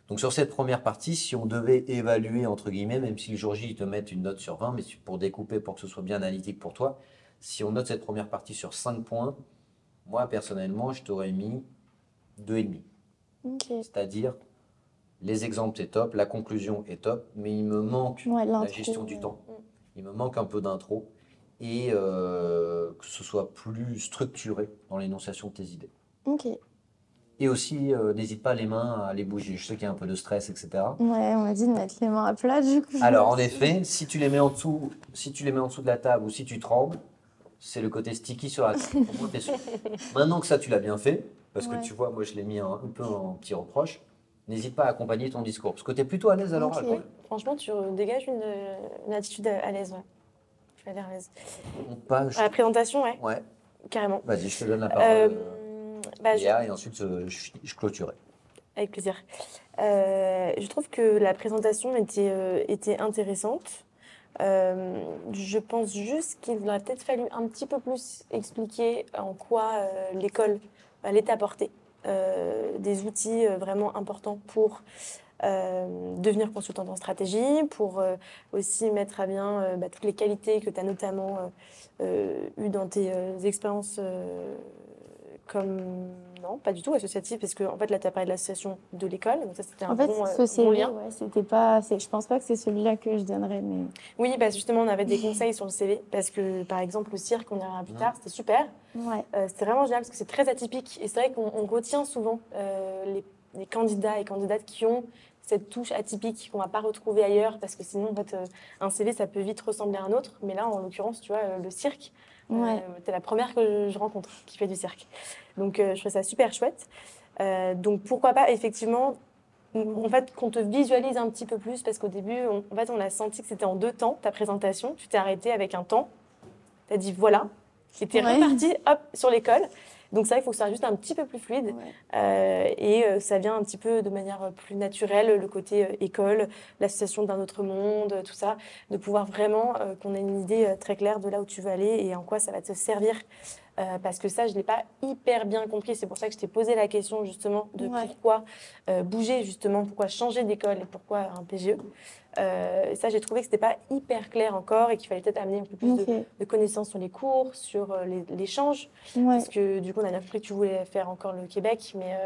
Donc sur cette première partie, si on devait évaluer, entre guillemets, même si le jour J, ils te mettent une note sur 20, mais pour découper, pour que ce soit bien analytique pour toi, si on note cette première partie sur 5 points, moi, personnellement, je t'aurais mis 2,5. Ok. C'est-à-dire, les exemples, c'est top, la conclusion est top, mais il me manque Ouais, la l'intro, gestion du ouais. temps. Il me manque un peu d'intro et que ce soit plus structuré dans l'énonciation de tes idées. Ok. Et aussi, n'hésite pas les mains à les bouger. Je sais qu'il y a un peu de stress, etc. Ouais, on m'a dit de mettre les mains à plat, du coup. Alors, en effet, si tu les mets en dessous, si tu les mets en dessous de la table ou si tu trembles, c'est le côté sticky sur la table. Au moins, t'es sûr. Maintenant que ça, tu l'as bien fait, parce que Ouais. tu vois, moi, je l'ai mis un peu en petit reproche, n'hésite pas à accompagner ton discours, parce que tu es plutôt à l'aise à l'oral. Ok. quand même. Franchement, tu dégages une attitude à l'aise, ouais. Je vais aller à l'aise. Pas, À la présentation, ouais, Ouais, carrément. vas-y, je te donne la parole, Bah, Léa, et ensuite, je clôturerai. avec plaisir. Je trouve que la présentation était intéressante. Je pense juste qu'il aurait peut-être fallu un petit peu plus expliquer en quoi l'école allait t'apporter des outils vraiment importants pour devenir consultante en stratégie, pour aussi mettre à bien toutes les qualités que tu as notamment eues dans tes expériences comme... Non, pas du tout associative, parce que en fait, là, tu as parlé de l'association de l'école, donc ça, c'était un En fait, ce bon CV, lien. ouais, c'était pas. Je pense pas que c'est celui-là que je donnerais, mais. Oui, bah justement, on avait des conseils sur le CV, parce que, par exemple, le cirque, on y reviendra plus tard, c'était super. Ouais. C'était vraiment génial, parce que c'est très atypique, et c'est vrai qu'on retient souvent les candidats et candidates qui ont cette touche atypique qu'on va pas retrouver ailleurs, parce que sinon, en fait, un CV, ça peut vite ressembler à un autre, mais là, en l'occurrence, tu vois, le cirque, Ouais. t'es la première que je rencontre qui fait du cirque. Donc, je trouve ça super chouette. Donc, pourquoi pas, effectivement, en fait, qu'on te visualise un petit peu plus, parce qu'au début, en fait, on a senti que c'était en 2 temps, ta présentation. Tu t'es arrêté avec un temps, tu as dit voilà, et tu es Ouais. reparti, hop, sur l'école. Donc, c'est vrai qu'il faut que ça soit juste un petit peu plus fluide. Ouais. Et ça vient un petit peu de manière plus naturelle, le côté école, l'association d'un autre monde, tout ça, de pouvoir vraiment qu'on ait une idée très claire de là où tu veux aller et en quoi ça va te servir. Parce que ça, je ne l'ai pas hyper bien compris. C'est pour ça que je t'ai posé la question justement de Ouais. pourquoi bouger justement, pourquoi changer d'école et pourquoi un PGE. Ça, j'ai trouvé que ce n'était pas hyper clair encore et qu'il fallait peut-être amener un peu plus Ok. de connaissances sur les cours, sur l'échange. Ouais. Parce que du coup, on a bien compris que tu voulais faire encore le Québec, mais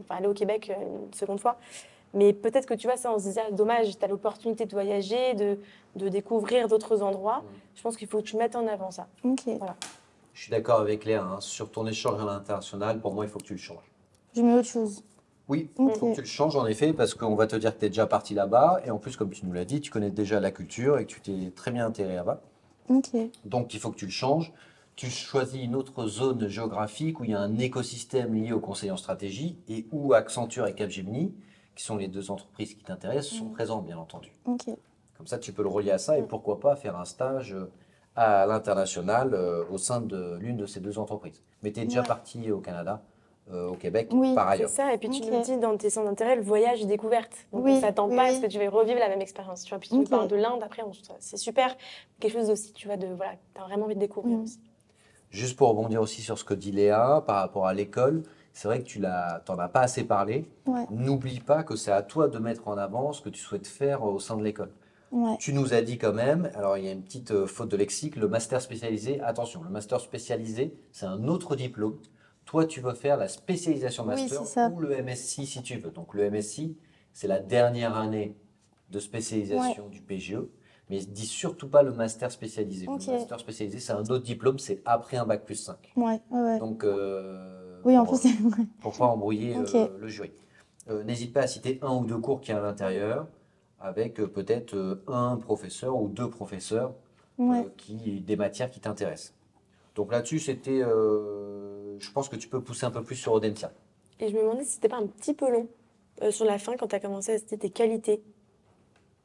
enfin aller au Québec une seconde fois. Mais peut-être que tu vois, ça, on se disait, ah, dommage, tu as l'opportunité de voyager, de découvrir d'autres endroits. Je pense qu'il faut que tu mettes en avant ça. Ok. Voilà. Je suis d'accord avec Léa, hein, sur ton échange à l'international, pour moi, il faut que tu le changes. Je mets autre chose. Oui, il Ok. faut que tu le changes en effet, parce qu'on va te dire que tu es déjà parti là-bas, et en plus, comme tu nous l'as dit, tu connais déjà la culture et que tu t'es très bien intégré là-bas. Ok. Donc, il faut que tu le changes. Tu choisis une autre zone géographique où il y a un écosystème lié au conseil en stratégie et où Accenture et Capgemini, qui sont les deux entreprises qui t'intéressent, sont présents, bien entendu. Ok. Comme ça, tu peux le relier à ça et pourquoi pas faire un stage à l'international au sein de l'une de ces deux entreprises. Mais tu es déjà Ouais. parti au Canada, au Québec, Oui, par C'est ailleurs. ça, et puis tu Ok. nous dis dans tes centres d'intérêt le voyage et découverte. Donc on Oui, ne s'attend oui, pas à oui. ce que tu vas revivre la même expérience. Tu vois, puis tu nous Ok. parles de l'Inde, après, c'est super. Quelque chose aussi, tu vois, voilà, tu as vraiment envie de découvrir Mm. aussi. Juste pour rebondir aussi sur ce que dit Léa par rapport à l'école, c'est vrai que tu t'en as pas assez parlé. Ouais. N'oublie pas que c'est à toi de mettre en avant ce que tu souhaites faire au sein de l'école. Ouais. Tu nous as dit quand même, alors il y a une petite faute de lexique, le master spécialisé, attention, le master spécialisé, c'est un autre diplôme. Toi, tu veux faire la spécialisation Oui, master c'est ça. ou le MSc si tu veux. Donc le MSc, c'est la dernière année de spécialisation du PGE, mais dis surtout pas le master spécialisé. Ok. Le master spécialisé, c'est un autre diplôme, c'est après un bac plus 5. Ouais. Ouais. Donc, Oui, en pour, plus, c'est vrai. pour pas embrouiller Ok. le jury. N'hésite pas à citer un ou deux cours qui y a à l'intérieur, avec peut-être un professeur ou deux professeurs Ouais. des matières qui t'intéressent. Donc là-dessus, je pense que tu peux pousser un peu plus sur Audencia. Et je me demandais si c'était pas un petit peu long sur la fin quand tu as commencé à citer tes qualités,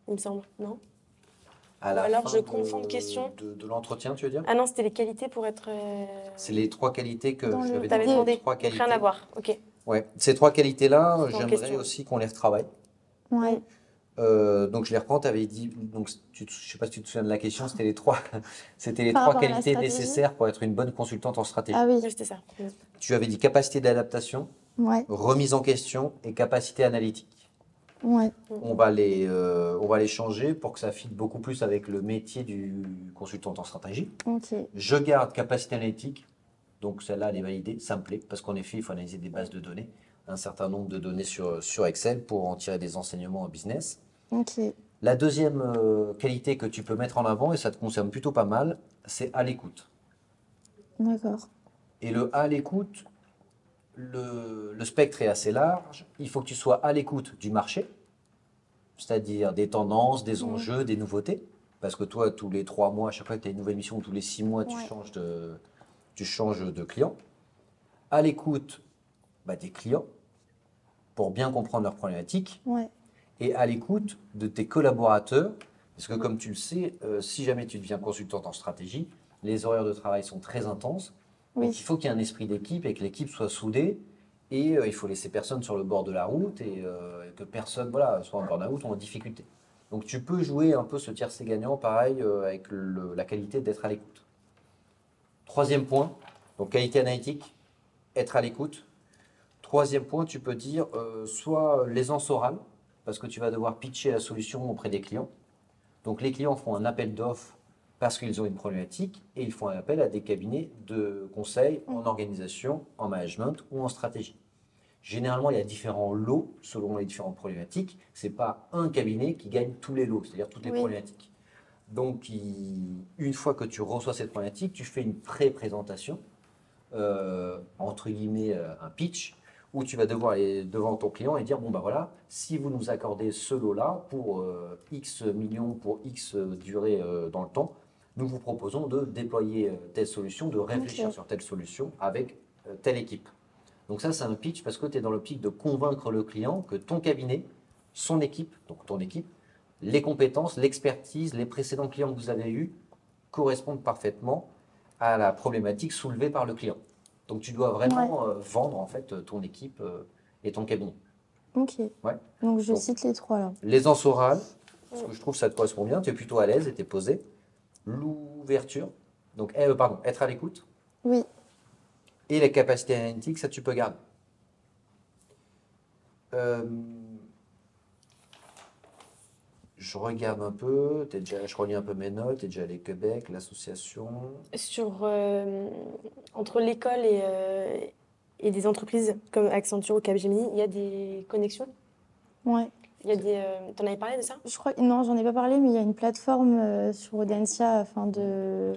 il me semble, non? À Ou la alors fin je confonds de questions. de l'entretien, tu veux dire? Ah non, c'était les qualités pour être. C'est les 3 qualités que Dans je le- t'avais T'avais demandé. demandé, Les 3 donc rien qualités. à voir. Ok. Ouais. Ces 3 qualités-là, C'était en j'aimerais question. aussi qu'on les retravaille. Ouais. Donc je les reprends, tu avais dit, donc je sais pas si tu te souviens de la question, c'était les trois, c'était les Par 3 rapport à la qualités stratégie? nécessaires pour être une bonne consultante en stratégie. Ah oui. Oui, c'était ça. Tu avais dit capacité d'adaptation, Ouais. remise en question et capacité analytique. Ouais. On va les changer pour que ça fitte beaucoup plus avec le métier du consultant en stratégie. Ok. Je garde capacité analytique, donc celle-là elle est validée, ça me plaît, parce qu'en effet il faut analyser des bases de données, un certain nombre de données sur Excel pour en tirer des enseignements en business. Ok. La deuxième qualité que tu peux mettre en avant, et ça te concerne plutôt pas mal, c'est à l'écoute. D'accord. Et le à l'écoute, le spectre est assez large. Il faut que tu sois à l'écoute du marché, c'est-à-dire des tendances, des enjeux, des nouveautés. Parce que toi, tous les 3 mois, à chaque fois que tu as une nouvelle mission, tous les 6 mois, Ouais. tu changes de client. À l'écoute des clients pour bien comprendre leurs problématiques. Ouais. Et à l'écoute de tes collaborateurs. Parce que comme tu le sais, si jamais tu deviens consultante en stratégie, les horaires de travail sont très intenses. Donc il Oui. faut qu'il y ait un esprit d'équipe et que l'équipe soit soudée. Et il faut laisser personne sur le bord de la route et que personne soit en burn-out ou en difficulté. Donc tu peux jouer un peu ce tiercé gagnant, pareil, avec la qualité d'être à l'écoute. Troisième point, donc qualité analytique, être à l'écoute. Troisième point, tu peux dire soit l'aisance orale, parce que tu vas devoir pitcher la solution auprès des clients. Donc les clients font un appel d'offres parce qu'ils ont une problématique et ils font un appel à des cabinets de conseil en organisation, en management ou en stratégie. Généralement, il y a différents lots selon les différentes problématiques. Ce n'est pas un cabinet qui gagne tous les lots, c'est-à-dire toutes les Oui. problématiques. Donc, une fois que tu reçois cette problématique, tu fais une pré-présentation, entre guillemets un pitch, où tu vas devoir aller devant ton client et dire, bon ben voilà, si vous nous accordez ce lot-là pour X millions, pour X durée dans le temps, nous vous proposons de déployer telle solution, de réfléchir Ok. sur telle solution avec telle équipe. Donc ça, c'est un pitch parce que tu es dans l'optique de convaincre le client que ton cabinet, son équipe, donc ton équipe, les compétences, l'expertise, les précédents clients que vous avez eus correspondent parfaitement à la problématique soulevée par le client. Donc tu dois vraiment vendre en fait ton équipe et ton cabinet. Ok. Ouais. Donc je Donc, cite les 3 là. l'aisance orale, parce que je trouve que ça te correspond bien, tu es plutôt à l'aise et tu es posé. L'ouverture, donc être à l'écoute. Oui. Et la capacité analytique, ça tu peux garder. Je regarde un peu, je relis un peu mes notes, t'es déjà allé Québec, l'association. Entre l'école et des entreprises comme Accenture ou Capgemini, il y a des connexions. Ouais. Il y a des. T'en avais parlé de ça? Je crois, non, j'en ai pas parlé, mais il y a une plateforme sur Audencia afin de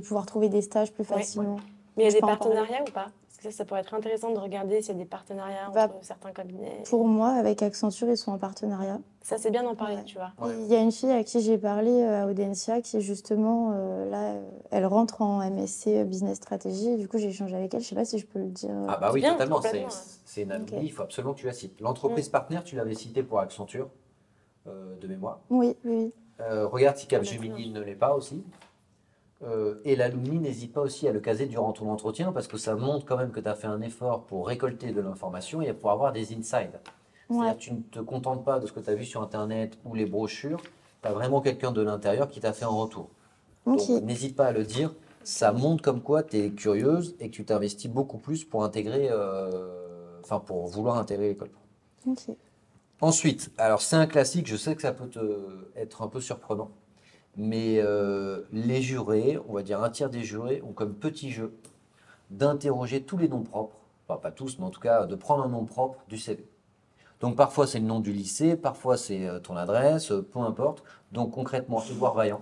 pouvoir trouver des stages plus Ouais. facilement. Mais il y a Je des peux en parler. partenariats ou pas? Parce que ça pourrait être intéressant de regarder s'il y a des partenariats Bah, entre certains cabinets. Pour moi, avec Accenture, ils sont en partenariat. Ça, c'est bien d'en parler, Ouais. tu vois. Ouais. Et il y a une fille à qui j'ai parlé à Audencia qui, justement, elle rentre en MSc Business Strategy. Et du coup, j'ai échangé avec elle. Je sais pas si je peux le dire. Ah bah oui, Bien, totalement, complètement. c'est une alumni, Ok. il faut absolument que tu la cites. L'entreprise partenaire, tu l'avais citée pour Accenture, de mémoire. Oui, oui. Regarde si Ah bah, Capgemini ne l'est pas aussi. Et l'alumni, n'hésite pas aussi à le caser durant ton entretien parce que ça montre quand même que tu as fait un effort pour récolter de l'information et pour avoir des insides. C'est-à-dire Ouais. que tu ne te contentes pas de ce que tu as vu sur Internet ou les brochures, tu as vraiment quelqu'un de l'intérieur qui t'a fait un retour. Ok. Donc n'hésite pas à le dire, ça montre comme quoi tu es curieuse et que tu t'investis beaucoup plus pour intégrer, pour vouloir intégrer l'école. Ok. Ensuite, alors c'est un classique, je sais que ça peut être un peu surprenant, mais les jurés, on va dire un tiers des jurés, ont comme petit jeu d'interroger tous les noms propres, enfin pas tous, mais en tout cas de prendre un nom propre du CV. Donc parfois c'est le nom du lycée, parfois c'est ton adresse, peu importe. Donc concrètement, Édouard Vaillant,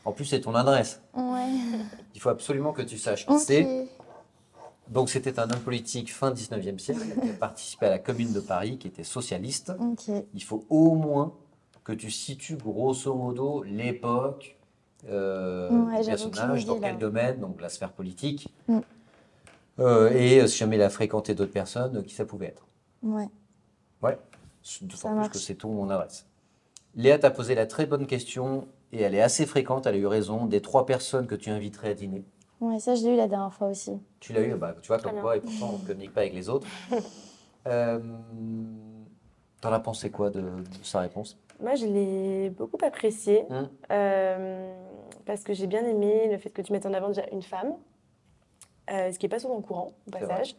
en plus c'est ton adresse. Ouais. Il faut absolument que tu saches qui Ok. c'est. Donc c'était un homme politique fin 19e siècle qui a participé à la Commune de Paris, qui était socialiste. Ok. Il faut au moins que tu situes grosso modo l'époque Ouais, du j'avais aucune personnage, dans idée, quel là. domaine, donc la sphère politique. Mm. Et si jamais il a fréquenté d'autres personnes, qui ça pouvait être. Ouais. Ouais, Ça d'autant plus marche. que c'est ton adresse. Léa t'a posé la très bonne question et elle est assez fréquente, elle a eu raison. Des 3 personnes que tu inviterais à dîner, Ouais, ça, je l'ai eu la dernière fois aussi. tu l'as eu, bah, tu vois, Très comme bien. quoi, et pourtant on ne communique pas avec les autres. Euh, T'en as pensé quoi de sa réponse? Moi, je l'ai beaucoup apprécié Hmm. parce que j'ai bien aimé le fait que tu mettes en avant déjà une femme, ce qui n'est pas souvent courant au C'est vrai. passage.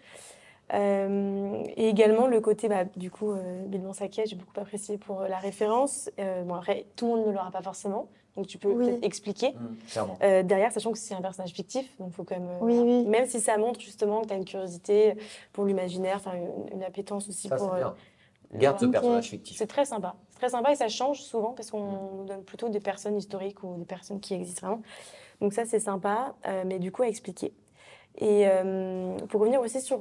Et également le côté, bah, du coup, Bill Sakier, j'ai beaucoup apprécié pour la référence. Bon, après, tout le monde ne l'aura pas forcément, donc tu peux Oui. peut-être expliquer. Clairement. Derrière, sachant que c'est un personnage fictif, donc il faut quand même. Oui, Voilà. oui. Même si ça montre justement que tu as une curiosité pour l'imaginaire, enfin une appétence aussi Ça, pour. c'est bien. Garde ce Ok. personnage fictif. C'est très sympa. C'est très sympa et ça change souvent parce qu'on nous donne plutôt des personnes historiques ou des personnes qui existent vraiment. Donc ça, c'est sympa, mais du coup, à expliquer. Et pour revenir aussi sur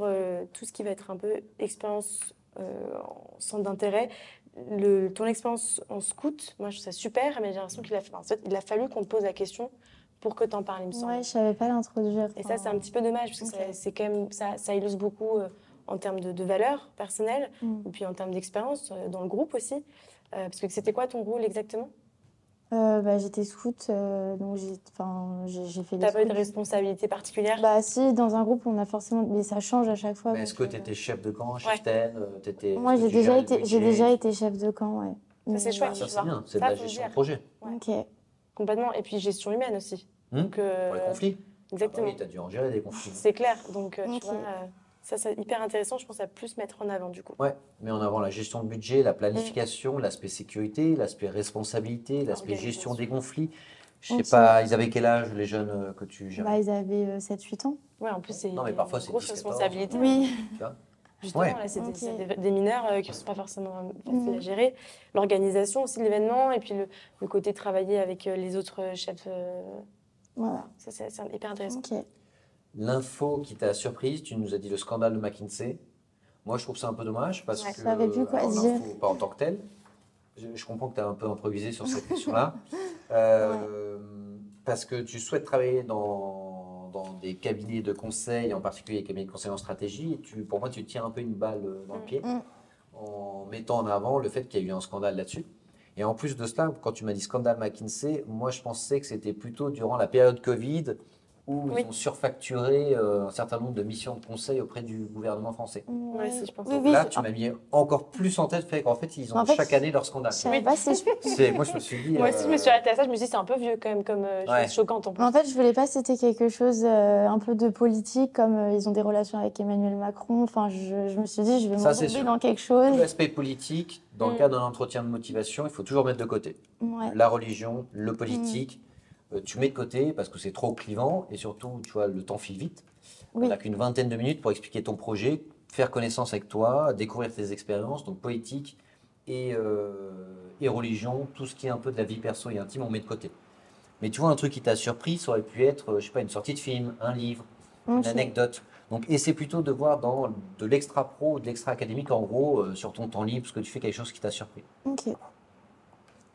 tout ce qui va être un peu expérience en centre d'intérêt, ton expérience en scout, moi je trouve ça super, mais j'ai l'impression en fait, il a fallu qu'on te pose la question pour que tu en parles, il me semble. Ouais, je savais pas l'introduire. Et ça, c'est un petit peu dommage, parce que Ok. c'est quand même, ça illustre beaucoup en termes de valeurs personnelles, Mm. et puis en termes d'expérience dans le groupe aussi. Parce que c'était quoi ton rôle exactement? Bah, j'étais scout, donc j'ai fait les T'as pas eu de scouts. responsabilité particulière? Bah si, dans un groupe, on a forcément... Mais ça change à chaque fois. Mais est-ce donc, que tu étais chef de camp, Ouais. cheftaine, Moi, est-ce que tu gérais le j'ai budget? déjà été chef de camp, ouais. Ça, c'est Mais, chouette. Ça, tu c'est vois. bien, c'est de Ça, la faut le gestion de dire. projet. Ouais. Ok. Complètement. Et puis gestion humaine aussi. Donc, Pour les conflits? Exactement. Ah bah oui, tu as dû en gérer des conflits. C'est clair. Donc, tu Ok. vois, ça, c'est hyper intéressant. Je pense à plus mettre en avant, du coup. Ouais, mais en avant la gestion de budget, la planification, l'aspect sécurité, l'aspect responsabilité, l'aspect gestion des conflits. Je sais Ok. pas, ils avaient quel âge les jeunes que tu Bah, gérais? ils avaient 7-8 ans. Ouais, en plus, c'est Non, mais parfois, une c'est grosse 10, 14, responsabilité. Oui. Tu vois? Justement, Ouais. là, c'est Ok. des mineurs qui ne sont pas forcément faciles à Mhm. gérer. L'organisation aussi de l'événement et puis le côté travailler avec les autres chefs. Voilà. Ça, c'est hyper intéressant. Ok. L'info qui t'a surprise, tu nous as dit le scandale de McKinsey. Moi, je trouve ça un peu dommage parce Ouais. que. Je savais plus quoi alors, dire. l'info, pas en tant que telle. Je comprends que tu as un peu improvisé sur cette question-là. Parce que tu souhaites travailler dans des cabinets de conseil, en particulier les cabinets de conseil en stratégie. Et pour moi, tu tires un peu une balle dans le pied Mm. en mettant en avant le fait qu'il y a eu un scandale là-dessus. Et en plus de cela, quand tu m'as dit scandale McKinsey, moi, je pensais que c'était plutôt durant la période Covid où Oui. ils ont surfacturé un certain nombre de missions de conseil auprès du gouvernement français. Ouais, si, je pense. Oui, Donc oui. là, tu m'as mis encore plus en tête, fait qu'en fait, ils ont En fait, chaque année leur scandale. Je savais Oui. pas si Moi, je me suis dit. Moi aussi, je me suis arrêtée à ça. Je me suis dit, c'est un peu vieux quand même comme Ouais. chose choquante en plus. En fait, je voulais pas citer quelque chose un peu de politique, comme ils ont des relations avec Emmanuel Macron. Enfin, je me suis dit, je vais Ça, c'est m'entomber sûr. dans quelque Tout chose. l'aspect politique, dans le cadre d'un entretien de motivation, il faut toujours mettre de côté. Ouais. La religion, le politique, tu mets de côté parce que c'est trop clivant et surtout, tu vois, le temps file vite. Oui. On n'a qu'une vingtaine de minutes pour expliquer ton projet, faire connaissance avec toi, découvrir tes expériences, donc politique et religion, tout ce qui est un peu de la vie perso et intime, on met de côté. Mais tu vois, un truc qui t'a surpris, ça aurait pu être, je sais pas, une sortie de film, un livre, une Ok. anecdote. Donc, essaie plutôt de voir dans de l'extra pro ou de l'extra académique, en gros, sur ton temps libre, parce que tu fais quelque chose qui t'a surpris. Ok.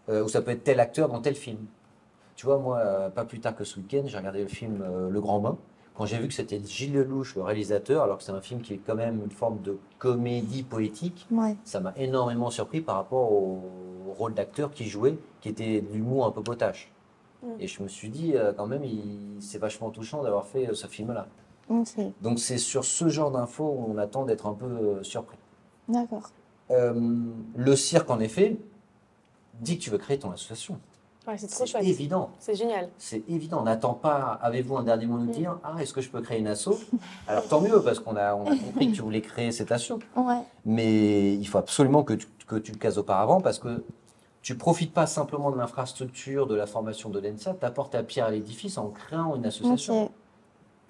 Ou ça peut être tel acteur dans tel film. Tu vois, moi, pas plus tard que ce week-end, j'ai regardé le film Le Grand Bain. Quand j'ai vu que c'était Gilles Lelouch, le réalisateur, alors que c'est un film qui est quand même une forme de comédie poétique, Ouais. ça m'a énormément surpris par rapport au rôle d'acteur qu'il jouait, qui était de l'humour un peu potache. Et je me suis dit, quand même, c'est vachement touchant d'avoir fait ce film-là. Ok. Donc c'est sur ce genre d'infos où on attend d'être un peu surpris. D'accord. Le cirque, en effet, dit que tu veux créer ton association. Ouais, c'est trop C'est chouette. évident. C'est génial. C'est évident. On n'attend pas. Avez-vous un dernier mot à nous dire? Ah, est-ce que je peux créer une asso? Alors tant mieux, parce qu'on a compris que tu voulais créer cette asso. Ouais. Mais il faut absolument que tu le cases auparavant, parce que tu ne profites pas simplement de l'infrastructure, de la formation de l'ENSA, tu apportes ta pierre à l'édifice en créant une association. Ok.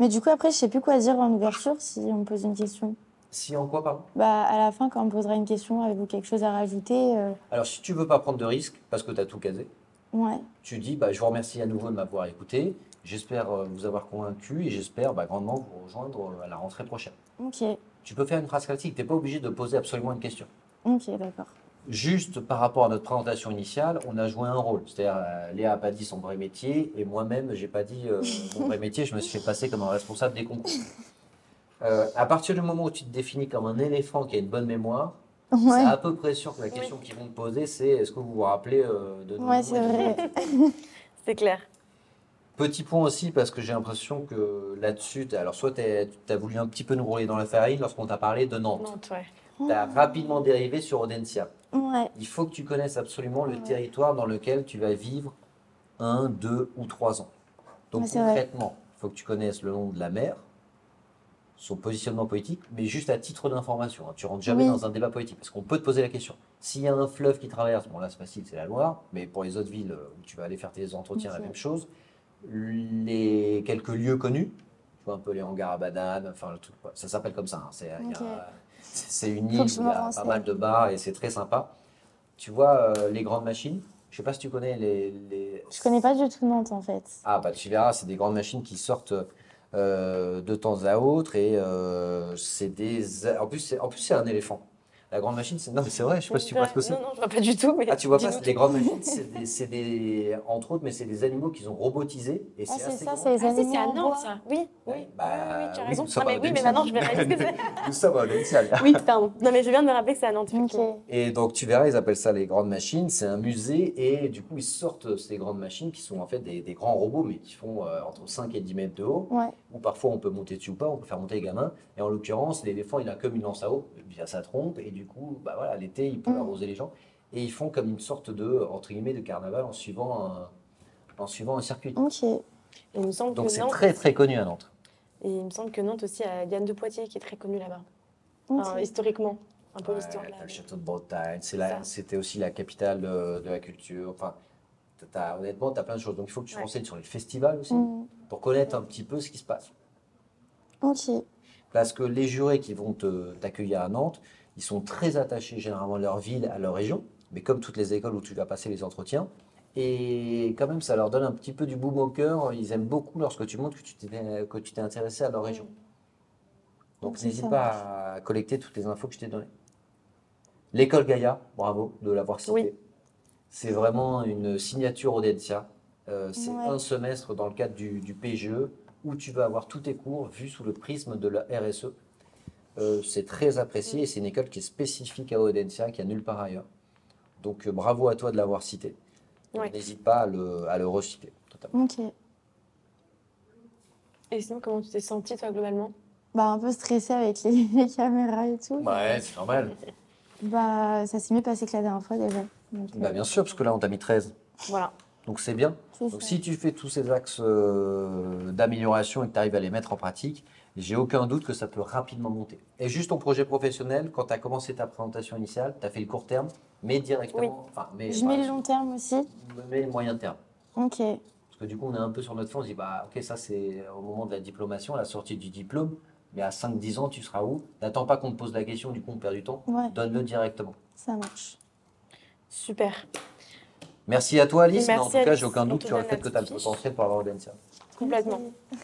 Mais du coup, après, je sais plus quoi dire en ouverture si on me pose une question. Si en quoi, pardon? Bah, à la fin, quand on me posera une question, avez-vous quelque chose à rajouter Alors si tu veux pas prendre de risques, parce que tu as tout casé, Ouais. tu dis, bah, je vous remercie à nouveau de m'avoir écouté, j'espère vous avoir convaincu et j'espère grandement vous rejoindre à la rentrée prochaine. Ok. Tu peux faire une phrase classique, tu n'es pas obligé de poser absolument une question. Ok, d'accord. Juste par rapport à notre présentation initiale, on a joué un rôle. C'est-à-dire, Léa n'a pas dit son vrai métier et moi-même, j'ai pas dit mon vrai métier, je me suis fait passer comme un responsable des concours. À partir du moment où tu te définis comme un éléphant qui a une bonne mémoire, c'est Ouais, à peu près sûr que la question qu'ils vont te poser, c'est est-ce que vous vous rappelez de nos ouais, noms c'est et de nos vrai. noms. C'est clair. Petit point aussi, parce que j'ai l'impression que là-dessus, alors soit tu as voulu un petit peu nous rouler dans la farine lorsqu'on t'a parlé de Nantes. Nantes, ouais. Tu as rapidement dérivé sur Audencia. Ouais, Il faut que tu connaisses absolument le ouais, territoire dans lequel tu vas vivre 1, 2 ou 3 ans. ouais, Donc c'est vrai. concrètement, il faut que tu connaisses le nom de la mer, son positionnement politique, mais juste à titre d'information. Hein. Tu rentres jamais Oui, dans un débat politique, parce qu'on peut te poser la question. S'il y a un fleuve qui traverse, bon là c'est facile, c'est la Loire, mais pour les autres villes où tu vas aller faire tes entretiens, la même ok. chose. Les quelques lieux connus, tu vois un peu les hangars à bananes, enfin le truc, ça s'appelle comme ça. Hein. Ok. C'est une Faut que île je où il me y a pas mal renseigne. de bars et c'est très sympa. Tu vois les grandes machines, je sais pas si tu connais Je connais pas du tout Nantes en fait. Ah bah tu verras, c'est des grandes machines qui sortent de temps à autre et c'est des... En plus c'est un éléphant. La grande machine, c'est... Non mais c'est vrai, je sais pas si tu vois ce que Non, c'est. non, je vois pas du tout, Ah mais tu vois pas, dis-nous les tout. grandes machines, entre autres, mais c'est des animaux qu'ils ont robotisés et Ah, c'est c'est assez ça, grand. c'est les Ah si, c'est animaux à en Nantes, bois. ça. Oui, oui, Ouais, oui, oui, tu as oui, raison. nous sommes Non, à mais oui, mais Audencia. maintenant, je vais réaliser que c'est... Nous sommes à Audencia. Oui, pardon. Non, mais je viens de me rappeler que c'est à Nantes, effectivement. Ok. Et donc tu verras, ils appellent ça les grandes machines, c'est un musée et du coup ils sortent ces grandes machines qui sont en fait des grands robots mais qui font entre 5 et 10 mètres de haut, Ouais. ou parfois on peut monter dessus ou pas, on peut faire monter les gamins. Et en l'occurrence, l'éléphant il a comme une lance à eau via sa trompe et du coup bah voilà, l'été il peut Mm. arroser les gens. Et ils font comme une sorte de, entre guillemets, de carnaval en suivant un circuit. Ok. Et il me semble que Donc c'est Nantes très très aussi... connu à Nantes. Et il me semble que Nantes aussi a Diane de Poitiers, qui est très connue là-bas. Enfin, Ok. historiquement. Un peu Ouais, l'histoire de t'as le la... château de Bretagne, Ça. c'était aussi la capitale de la culture. Enfin, honnêtement, tu as plein de choses. Donc il faut que tu te Ouais. renseignes sur les festivals aussi, Mm. pour connaître un petit peu ce qui se passe. Ok. Parce que les jurés qui vont t'accueillir à Nantes, ils sont très attachés généralement à leur ville, à leur région, mais comme toutes les écoles où tu vas passer les entretiens. Et quand même, ça leur donne un petit peu du baume au cœur. Ils aiment beaucoup lorsque tu montres que tu t'es intéressé à leur région. Donc Ok, n'hésite ça marche. pas à collecter toutes les infos que je t'ai données. L'école Gaïa, bravo de l'avoir Oui. cité. C'est vraiment une signature Audencia. C'est Ouais. un semestre dans le cadre du PGE où tu vas avoir tous tes cours vus sous le prisme de la RSE. C'est très apprécié et c'est une école qui est spécifique à Audencia, qui a nulle part ailleurs. Donc bravo à toi de l'avoir cité. Donc Ouais. n'hésite pas à le reciter totalement. Ok. Et sinon, comment tu t'es sentie, toi, globalement? Bah, un peu stressée avec les caméras et tout. Ouais, c'est normal. Bah, ça s'est mieux passé que la dernière fois déjà. Donc, Bah, bien sûr, parce que là on t'a mis 13. Voilà. Donc c'est bien. c'est Donc ça. si tu fais tous ces axes d'amélioration et que tu arrives à les mettre en pratique, j'ai aucun doute que ça peut rapidement monter. Et juste ton projet professionnel, quand tu as commencé ta présentation initiale, tu as fait le court terme, mais directement, enfin, Je mets le long terme aussi. mais le moyen terme. Ok. Parce que du coup, on est un peu sur notre fin, on se dit, bah ok, ça c'est au moment de la diplomation, la sortie du diplôme, mais à 5-10 ans, tu seras où? N'attends pas qu'on te pose la question, du coup on perd du temps. Ouais, Donne-le directement. ça marche. Super. Merci à toi Alice, mais en Merci, tout cas, j'ai Alice. aucun On doute te sur le donne fait la que tu as le petite fiche. potentiel pour avoir Audencia. Complètement. Ok.